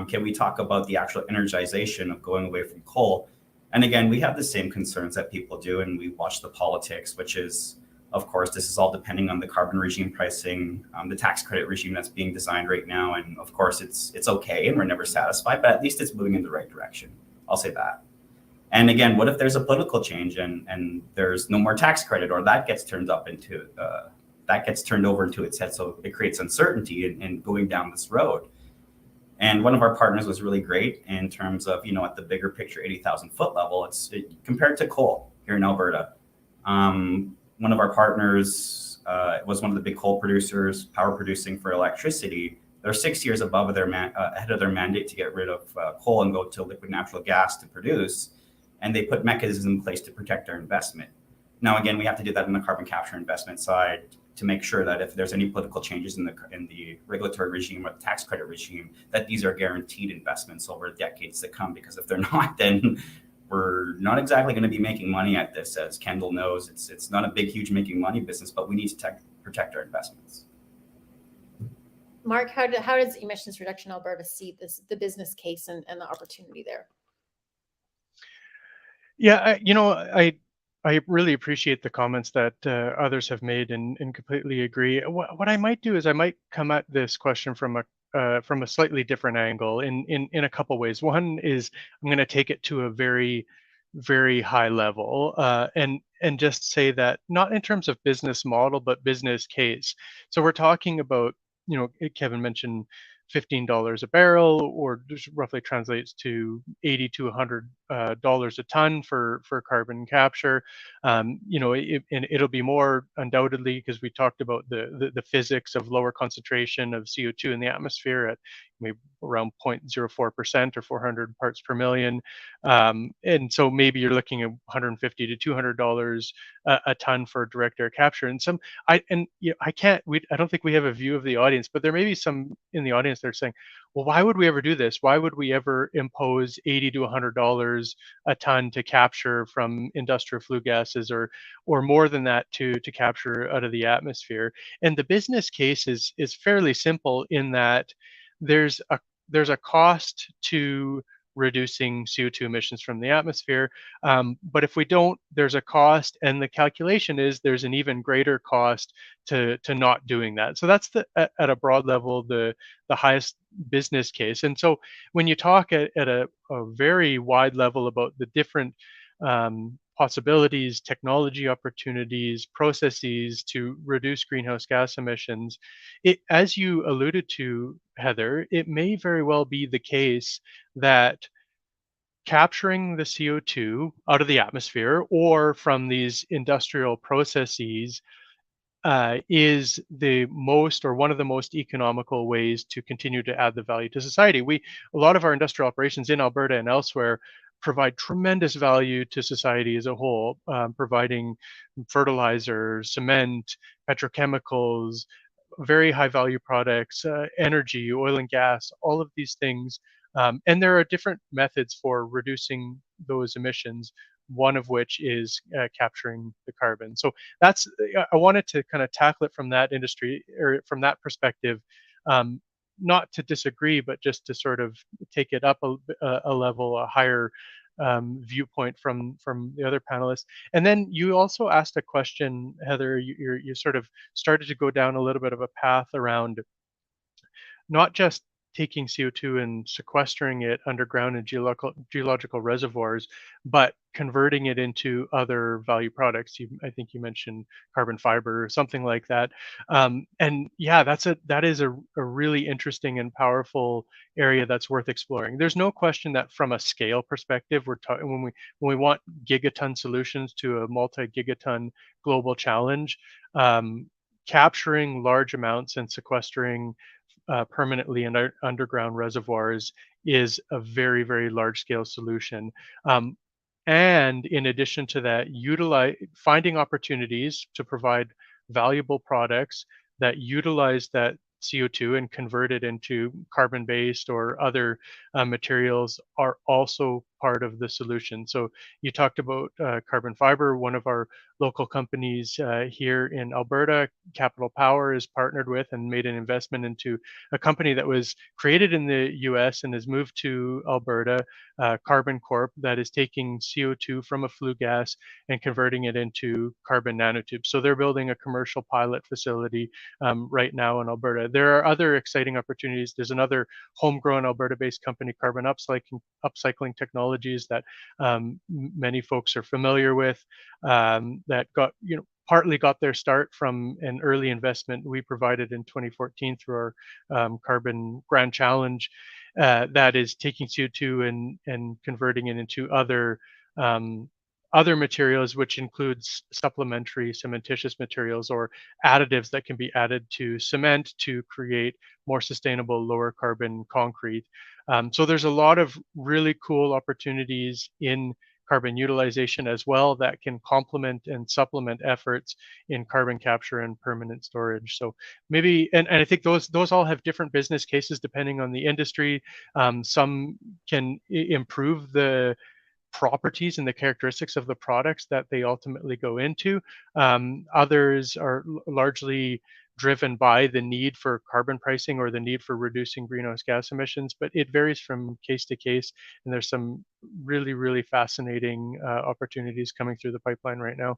Can we talk about the actual energization of going away from coal? And again, we have the same concerns that people do, and we watch the politics, which is, of course, this is all depending on the carbon regime pricing, the tax credit regime that's being designed right now. And of course, it's okay, and we're never satisfied, but at least it's moving in the right direction. I'll say that. And again, what if there's a political change and there's no more tax credit, or that gets turned over into its head? So it creates uncertainty in going down this road. And one of our partners was really great in terms of, at the bigger picture, 80,000 foot level, compared to coal here in Alberta. One of our partners was one of the big coal producers, power producing for electricity. They're 6 years above ahead of their mandate to get rid of coal and go to liquid natural gas to produce. And they put mechanisms in place to protect our investment. Now, again, we have to do that on the carbon capture investment side to make sure that if there's any political changes in the regulatory regime or the tax credit regime, that these are guaranteed investments over decades to come. Because if they're not, then we're not exactly going to be making money at this. As Kendall knows, it's not a big, huge making money business, but we need to protect our investments. Mark, how does Emissions Reduction Alberta see the business case and the opportunity there? Yeah, I really appreciate the comments that others have made and completely agree. What I might do is I might come at this question from a slightly different angle in a couple ways. One is I'm going to take it to a very, very high level and just say that not in terms of business model, but business case. So we're talking about, Kevin mentioned $15 a barrel, or just roughly translates to $80 to $100 a ton for carbon capture. And it'll be more undoubtedly, because we talked about the physics of lower concentration of CO2 in the atmosphere at maybe around 0.04% or 400 parts per million. And so maybe you're looking at $150 to $200 a ton for direct air capture. And I don't think we have a view of the audience, but there may be some in the audience that are saying, well, why would we ever do this? Why would we ever impose $80 to $100 a ton to capture from industrial flue gases, or more than that to capture out of the atmosphere? And the business case is fairly simple in that there's a cost to reducing CO2 emissions from the atmosphere. But if we don't, there's a cost, and the calculation is there's an even greater cost to not doing that. So that's at a broad level, the highest business case. And so when you talk at a very wide level about the different possibilities, technology opportunities, processes to reduce greenhouse gas emissions, as you alluded to, Heather, it may very well be the case that capturing the CO2 out of the atmosphere or from these industrial processes is the most, or one of the most economical ways to continue to add the value to society. A lot of our industrial operations in Alberta and elsewhere provide tremendous value to society as a whole, providing fertilizer, cement, petrochemicals, very high value products, energy, oil and gas, all of these things. And there are different methods for reducing those emissions, one of which is capturing the carbon. So I wanted to kind of tackle it from that industry, or from that perspective, not to disagree, but just to sort of take it up a level, a higher viewpoint from the other panelists. And then you also asked a question, Heather. You sort of started to go down a little bit of a path around not just taking CO2 and sequestering it underground in geological reservoirs, but converting it into other value products. I think you mentioned carbon fiber or something like that. And yeah, that is a really interesting and powerful area that's worth exploring. There's no question that from a scale perspective, we're talking when we want gigaton solutions to a multi-gigaton global challenge, capturing large amounts and sequestering permanently in underground reservoirs is a very, very large scale solution. And in addition to that, finding opportunities to provide valuable products that utilize that CO2 and convert it into carbon-based or other materials are also part of the solution. So you talked about carbon fiber. One of our local companies here in Alberta, Capital Power, is partnered with and made an investment into a company that was created in the US and has moved to Alberta, Carbon Corp, that is taking CO2 from a flue gas and converting it into carbon nanotubes. So they're building a commercial pilot facility right now in Alberta. There are other exciting opportunities. There's another homegrown Alberta-based company, Carbon Upcycling Technologies, that many folks are familiar with, that partly got their start from an early investment we provided in 2014 through our Carbon Grand Challenge, that is taking CO2 and converting it into other materials, which includes supplementary cementitious materials or additives that can be added to cement to create more sustainable, lower carbon concrete. So there's a lot of really cool opportunities in carbon utilization as well that can complement and supplement efforts in carbon capture and permanent storage. So maybe, and I think those all have different business cases depending on the industry. Some can improve the properties and the characteristics of the products that they ultimately go into. Others are largely driven by the need for carbon pricing or the need for reducing greenhouse gas emissions, but it varies from case to case. And there's some really, really fascinating opportunities coming through the pipeline right now.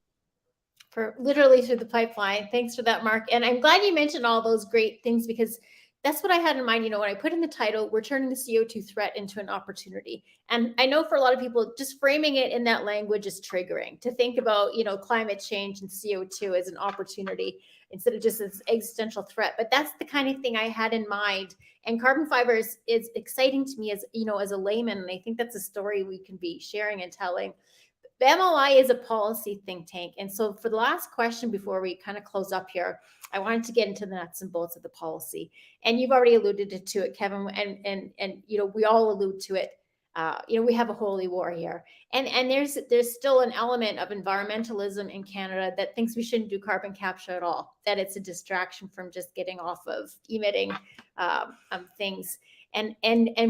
For literally through the pipeline. Thanks for that, Mark. And I'm glad you mentioned all those great things, because that's what I had in mind. You know, when I put in the title, we're turning the CO2 threat into an opportunity. And I know for a lot of people, just framing it in that language is triggering, to think about, you know, climate change and CO2 as an opportunity instead of just as existential threat. But that's the kind of thing I had in mind. And carbon fiber is exciting to me as, you know, as a layman. And I think that's a story we can be sharing and telling. The MLI is a policy think tank. And so for the last question, before we kind of close up here, I wanted to get into the nuts and bolts of the policy. And you've already alluded to it, Kevin, and you know, we all allude to it. You know, we have a holy war here. And there's still an element of environmentalism in Canada that thinks we shouldn't do carbon capture at all, that it's a distraction from just getting off of emitting things. And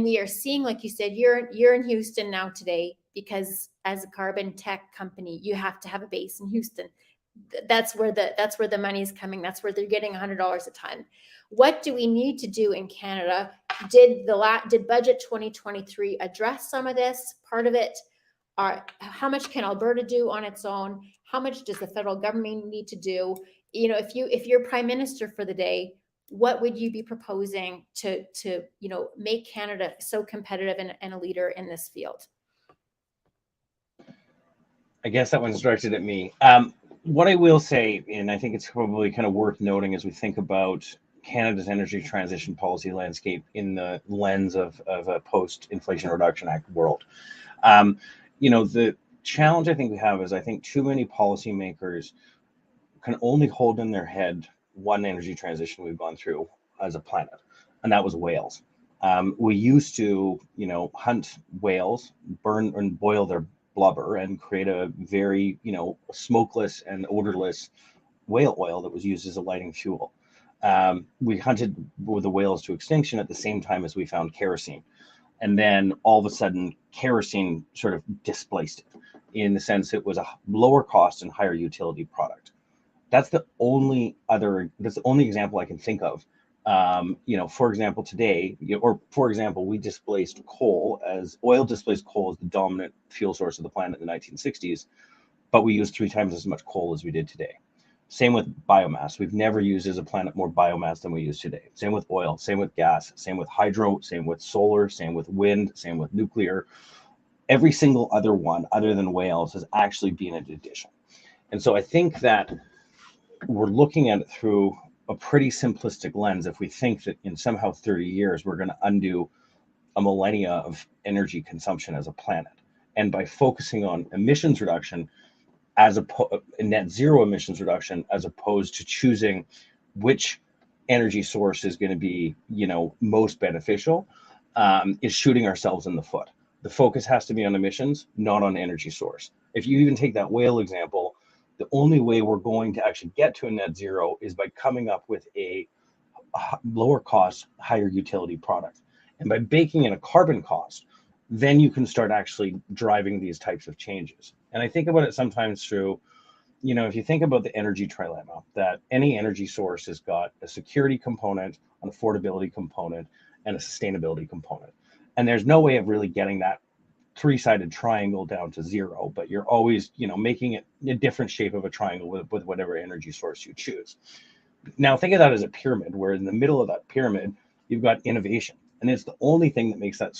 we are seeing, like you said, you're in Houston now today, because as a carbon tech company, you have to have a base in Houston. That's where the money is coming. That's where they're getting $100 a ton. What do we need to do in Canada? Did budget 2023 address some of this? Part of it. How much can Alberta do on its own? How much does the federal government need to do? You know, if you're prime minister for the day, what would you be proposing to you know, make Canada so competitive and a leader in this field? I guess that one's directed at me. What I will say, and I think it's probably kind of worth noting as we think about Canada's energy transition policy landscape in the lens of a post-Inflation Reduction Act world. You know, the challenge I think we have is, I think too many policymakers can only hold in their head one energy transition we've gone through as a planet, and that was whales. We used to, you know, hunt whales, burn and boil their blubber, and create a very, you know, smokeless and odorless whale oil that was used as a lighting fuel. We hunted with the whales to extinction at the same time as we found kerosene. And then all of a sudden, kerosene sort of displaced it, in the sense it was a lower cost and higher utility product. That's the only example I can think of. You know, for example, today, for example, we displaced oil displaced coal as the dominant fuel source of the planet in the 1960s, but we used 3 times as much coal as we did today. Same with biomass. We've never used as a planet more biomass than we use today. Same with oil, same with gas, same with hydro, same with solar, same with wind, same with nuclear. Every single other one, other than whales, has actually been an addition. And so I think that we're looking at it through a pretty simplistic lens if we think that in somehow 30 years we're going to undo a millennia of energy consumption as a planet. And by focusing on emissions reduction as a net zero emissions reduction, as opposed to choosing which energy source is going to be, you know, most beneficial, is shooting ourselves in the foot. The focus has to be on emissions, not on energy source. If you even take that whale example, the only way we're going to actually get to a net zero is by coming up with a lower cost, higher utility product. And by baking in a carbon cost, then you can start actually driving these types of changes. And I think about it sometimes through, you know, if you think about the energy trilemma, that any energy source has got a security component, an affordability component, and a sustainability component. And there's no way of really getting that 3-sided triangle down to zero, but you're always, you know, making it a different shape of a triangle with whatever energy source you choose. Now think of that as a pyramid, where in the middle of that pyramid, you've got innovation. And it's the only thing that makes that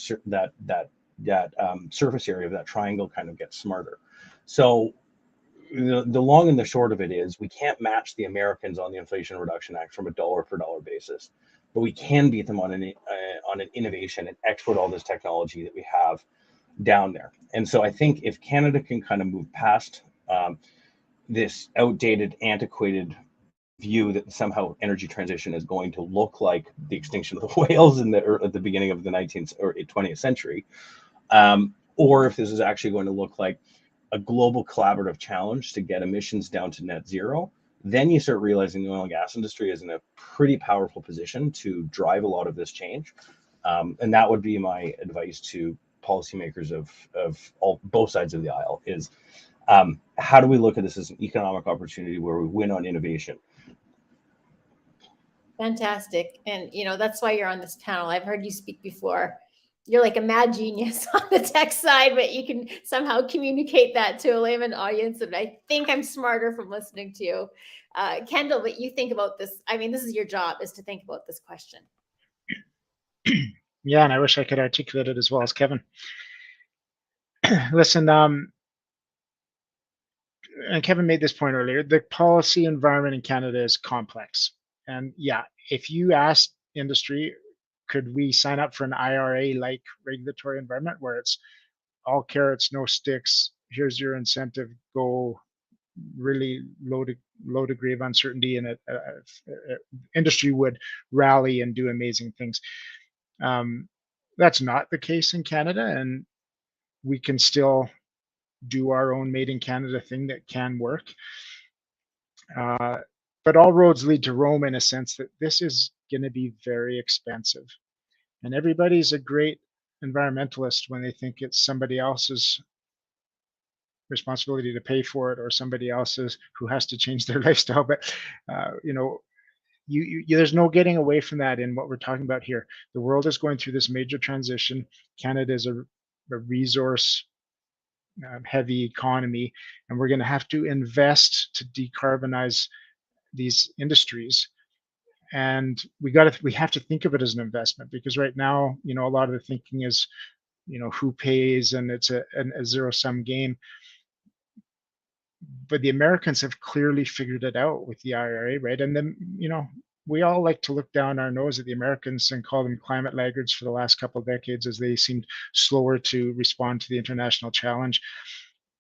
surface area of that triangle kind of get smarter. So the long and the short of it is, we can't match the Americans on the Inflation Reduction Act from a dollar for dollar basis, but we can beat them on an innovation and export all this technology that we have down there. And so I think if Canada can kind of move past this outdated, antiquated view that somehow energy transition is going to look like the extinction of the whales at the beginning of the 19th or 20th century, or if this is actually going to look like a global collaborative challenge to get emissions down to net zero, then you start realizing the oil and gas industry is in a pretty powerful position to drive a lot of this change. And that would be my advice to policymakers of both sides of the aisle is how do we look at this as an economic opportunity where we win on innovation? Fantastic. And, that's why you're on this panel. I've heard you speak before. You're like a mad genius on the tech side, but you can somehow communicate that to a layman audience. And I think I'm smarter from listening to you. Kendall, what you think about this? I mean, this is your job, is to think about this question. Yeah, and I wish I could articulate it as well as Kevin. Listen, and Kevin made this point earlier, the policy environment in Canada is complex. And yeah, if you ask industry, could we sign up for an IRA-like regulatory environment where it's all carrots, no sticks, here's your incentive, go, really low degree of uncertainty, and industry would rally and do amazing things. That's not the case in Canada, and we can still do our own made in Canada thing that can work. But all roads lead to Rome in a sense that this is going to be very expensive. And everybody's a great environmentalist when they think it's somebody else's responsibility to pay for it, or somebody else's who has to change their lifestyle. But there's no getting away from that in what we're talking about here. The world is going through this major transition. Canada is a resource heavy economy, and we're going to have to invest to decarbonize these industries. And we have to think of it as an investment, because right now, a lot of the thinking is, who pays, and it's a zero-sum game. But the Americans have clearly figured it out with the IRA, right? And then, we all like to look down our nose at the Americans and call them climate laggards for the last couple of decades, as they seemed slower to respond to the international challenge.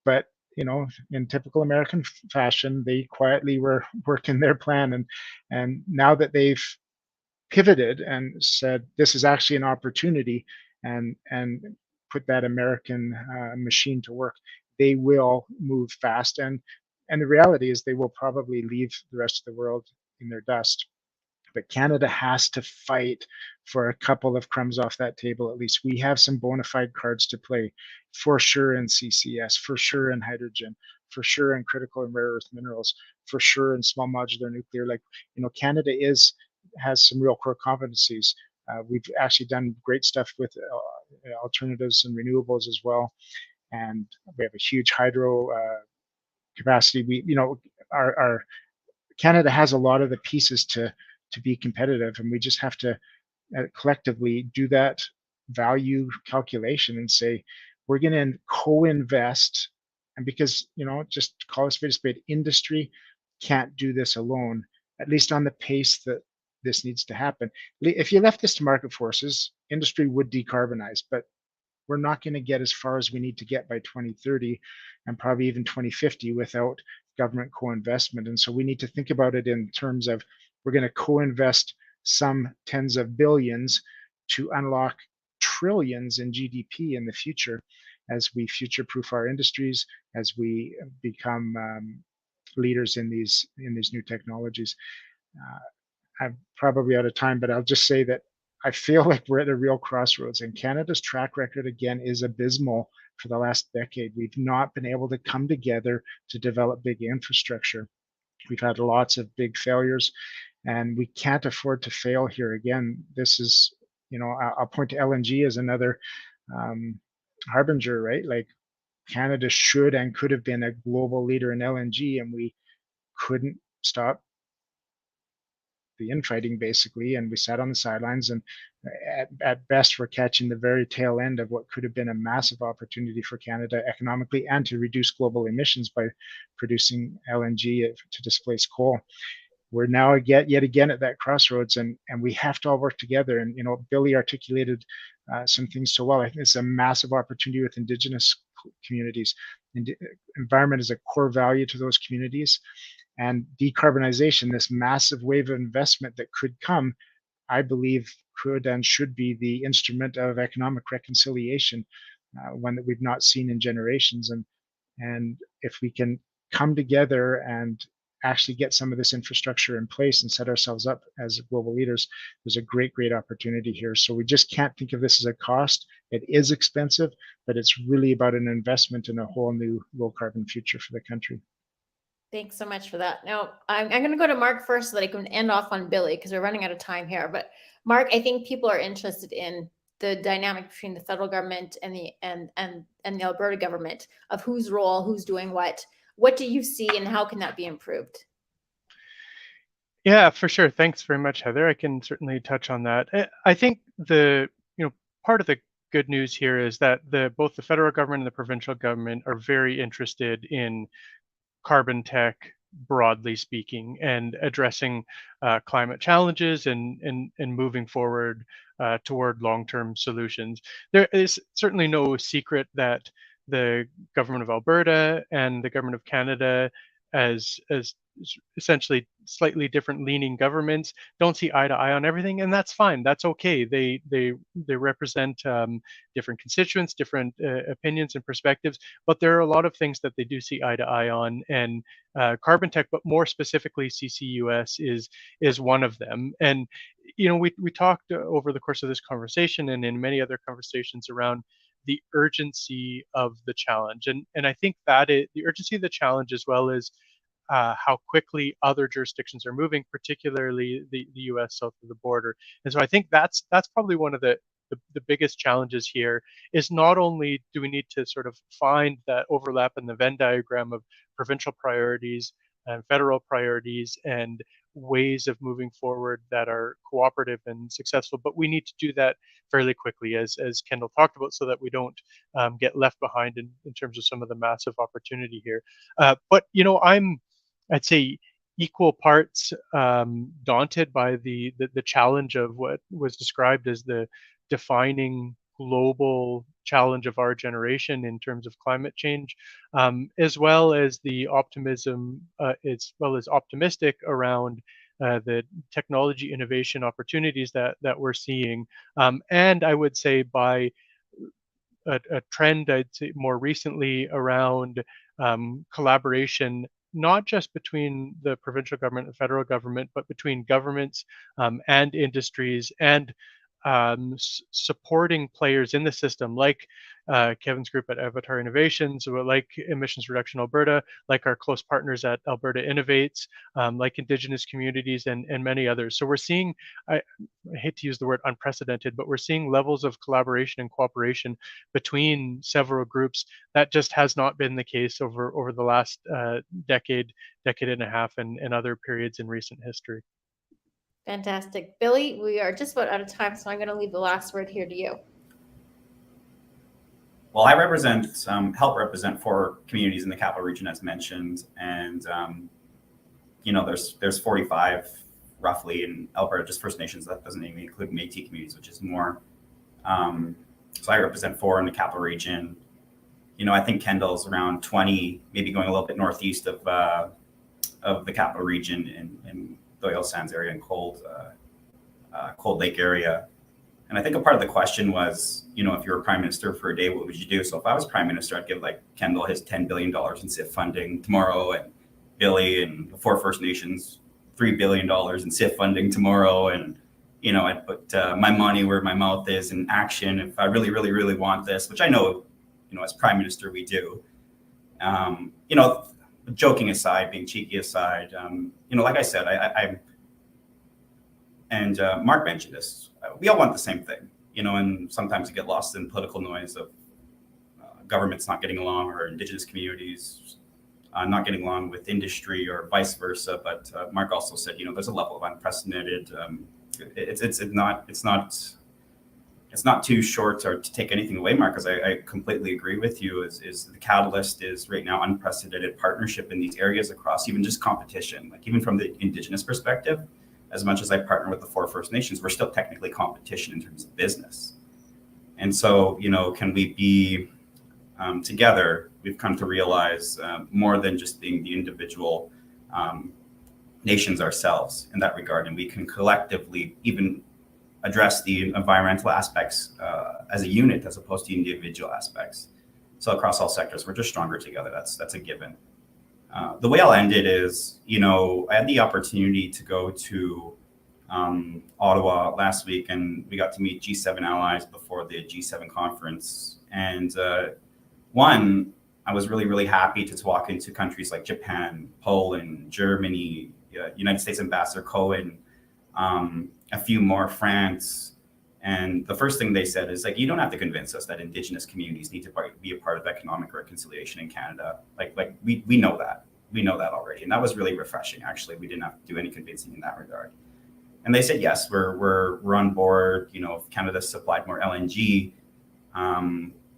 But, in typical American fashion, they quietly were working their plan. And now that they've pivoted and said, this is actually an opportunity, and put that American machine to work, they will move fast. And the reality is they will probably leave the rest of the world in their dust. But Canada has to fight for a couple of crumbs off that table. At least we have some bona fide cards to play, for sure in CCS, for sure in hydrogen, for sure in critical and rare earth minerals, for sure in small modular nuclear. Like, Canada has some real core competencies. We've actually done great stuff with alternatives and renewables as well. And we have a huge hydro capacity. Our Canada has a lot of the pieces to be competitive, and we just have to collectively do that value calculation and say, we're going to co-invest. And because, just call it a spade, industry can't do this alone, at least on the pace that this needs to happen. If you left this to market forces, industry would decarbonize, but we're not going to get as far as we need to get by 2030 and probably even 2050 without government co-investment. And so we need to think about it in terms of, we're going to co-invest some tens of billions to unlock trillions in GDP in the future, as we future-proof our industries, as we become leaders in these new technologies. I'm probably out of time, but I'll just say that I feel like we're at a real crossroads, and Canada's track record again is abysmal for the last decade. We've not been able to come together to develop big infrastructure. We've had lots of big failures, and we can't afford to fail here again. This is, I'll point to LNG as another harbinger, right? Like, Canada should and could have been a global leader in LNG, and we couldn't stop the infighting, basically, and we sat on the sidelines, and at best we're catching the very tail end of what could have been a massive opportunity for Canada economically, and to reduce global emissions by producing LNG to displace coal. We're now yet again at that crossroads, and we have to all work together. And Billy articulated some things so well. I think it's a massive opportunity with Indigenous communities. And environment is a core value to those communities. And decarbonization, this massive wave of investment that could come, I believe could and should be the instrument of economic reconciliation, one that we've not seen in generations. And if we can come together and actually get some of this infrastructure in place and set ourselves up as global leaders, there's a great opportunity here. So we just can't think of this as a cost. It is expensive, but it's really about an investment in a whole new low carbon future for the country. Thanks so much for that. Now, I'm going to go to Mark first so that I can end off on Billy because we're running out of time here. But Mark, I think people are interested in the dynamic between the federal government and the Alberta government of whose role, who's doing what. What do you see and how can that be improved? Yeah, for sure. Thanks very much, Heather. I can certainly touch on that. I think part of the good news here is that both the federal government and the provincial government are very interested in carbon tech, broadly speaking, and addressing climate challenges and moving forward toward long-term solutions. There is certainly no secret that the government of Alberta and the government of Canada, as essentially slightly different leaning governments, don't see eye to eye on everything, and that's fine. That's okay. They represent different constituents, different opinions and perspectives, but there are a lot of things that they do see eye to eye on, and carbon tech, but more specifically CCUS, is one of them. And we talked over the course of this conversation and in many other conversations around the urgency of the challenge, and I think that the urgency of the challenge, as well as how quickly other jurisdictions are moving, particularly the U.S. south of the border. And so I think that's probably one of the biggest challenges here, is not only do we need to sort of find that overlap in the Venn diagram of provincial priorities and federal priorities and ways of moving forward that are cooperative and successful, but we need to do that fairly quickly, as Kendall talked about, so that we don't get left behind in terms of some of the massive opportunity here. But I'd say equal parts daunted by the challenge of what was described as the defining global challenge of our generation in terms of climate change, as well as the optimism, as well as optimistic around the technology innovation opportunities that we're seeing. And I would say by a trend, I'd say more recently, around collaboration, not just between the provincial government and federal government, but between governments and industries and supporting players in the system, like Kevin's group at Avatar Innovations, like Emissions Reduction Alberta, like our close partners at Alberta Innovates, like Indigenous communities and many others. So we're seeing, I hate to use the word unprecedented, but we're seeing levels of collaboration and cooperation between several groups that just has not been the case over the last decade and a half, and other periods in recent history. Fantastic. Billy, we are just about out of time, so I'm going to leave the last word here to you. Well, I help represent 4 communities in the capital region, as mentioned, and there's 45 roughly in Alberta, just First Nations. That doesn't even include Métis communities, which is more. So I represent 4 in the capital region. I think Kendall's around 20, maybe going a little bit northeast of the capital region in the oil sands area and Cold Lake area. And I think a part of the question was, if you were prime minister for a day, what would you do? So if I was prime minister, I'd give like Kendall his $10 billion in SIF funding tomorrow, and Billy and the 4 First Nations $3 billion in SIF funding tomorrow. And, I'd put my money where my mouth is in action if I really, really, really want this, which I know, as prime minister, we do. Joking aside, being cheeky aside, like I said, and Mark mentioned this, we all want the same thing, and sometimes you get lost in political noise of governments not getting along, or Indigenous communities not getting along with industry, or vice versa. But Mark also said, there's a level of unprecedented. It's not too short or to take anything away, Mark, because I completely agree with you. Is the catalyst is right now unprecedented partnership in these areas across even just competition, like even from the Indigenous perspective. As much as I partner with the 4 First Nations, we're still technically competition in terms of business. And so, can we be together? We've come to realize more than just being the individual nations ourselves in that regard, and we can collectively even address the environmental aspects as a unit, as opposed to individual aspects. So across all sectors, we're just stronger together. That's a given. The way I'll end it is, I had the opportunity to go to Ottawa last week, and we got to meet G7 allies before the G7 conference. And one, I was really, really happy to walk into countries like Japan, Poland, Germany, United States Ambassador Cohen, a few more, France. And the first thing they said is like, you don't have to convince us that Indigenous communities need to be a part of economic reconciliation in Canada. Like we know that. We know that already. And that was really refreshing. Actually, we didn't have to do any convincing in that regard. And they said, yes, we're on board. If Canada supplied more LNG,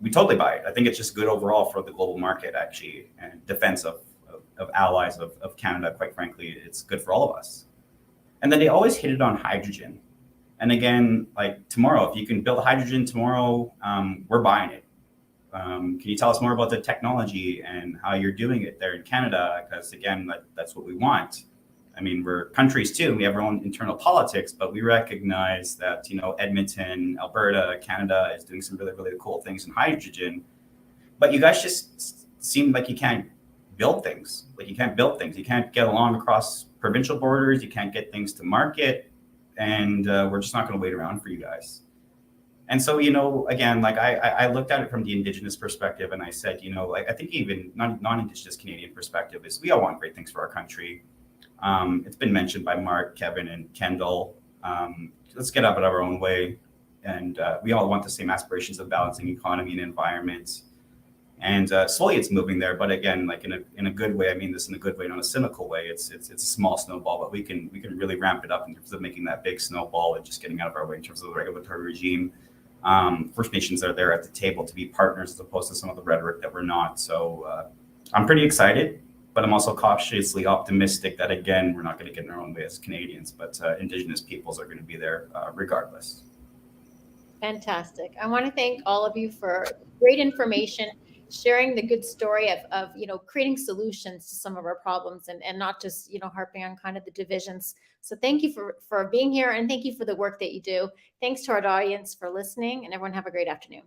we totally buy it. I think it's just good overall for the global market, actually, and defense of allies of Canada. Quite frankly, it's good for all of us. And then they always hit it on hydrogen. And again, like tomorrow, if you can build hydrogen tomorrow, we're buying it. Can you tell us more about the technology and how you're doing it there in Canada? Because again, that's what we want. I mean, we're countries too, and we have our own internal politics, but we recognize that, Edmonton, Alberta, Canada is doing some really, really cool things in hydrogen. But you guys just seem like you can't build things. You can't get along across provincial borders. You can't get things to market. And we're just not going to wait around for you guys. And so, again, I looked at it from the Indigenous perspective, and I said, I think even non-Indigenous Canadian perspective is we all want great things for our country. It's been mentioned by Mark, Kevin, and Kendall. Let's get up in our own way. And we all want the same aspirations of balancing economy and environment. And slowly it's moving there. But again, in a good way, I mean this in a good way, not a cynical way. It's a small snowball, but we can really ramp it up in terms of making that big snowball and just getting out of our way in terms of the regulatory regime. First Nations are there at the table to be partners as opposed to some of the rhetoric that we're not. So I'm pretty excited, but I'm also cautiously optimistic that, again, we're not going to get in our own way as Canadians, but Indigenous peoples are going to be there regardless. Fantastic. I want to thank all of you for great information, sharing the good story of creating solutions to some of our problems and not just, harping on kind of the divisions. So thank you for being here, and thank you for the work that you do. Thanks to our audience for listening, and everyone have a great afternoon.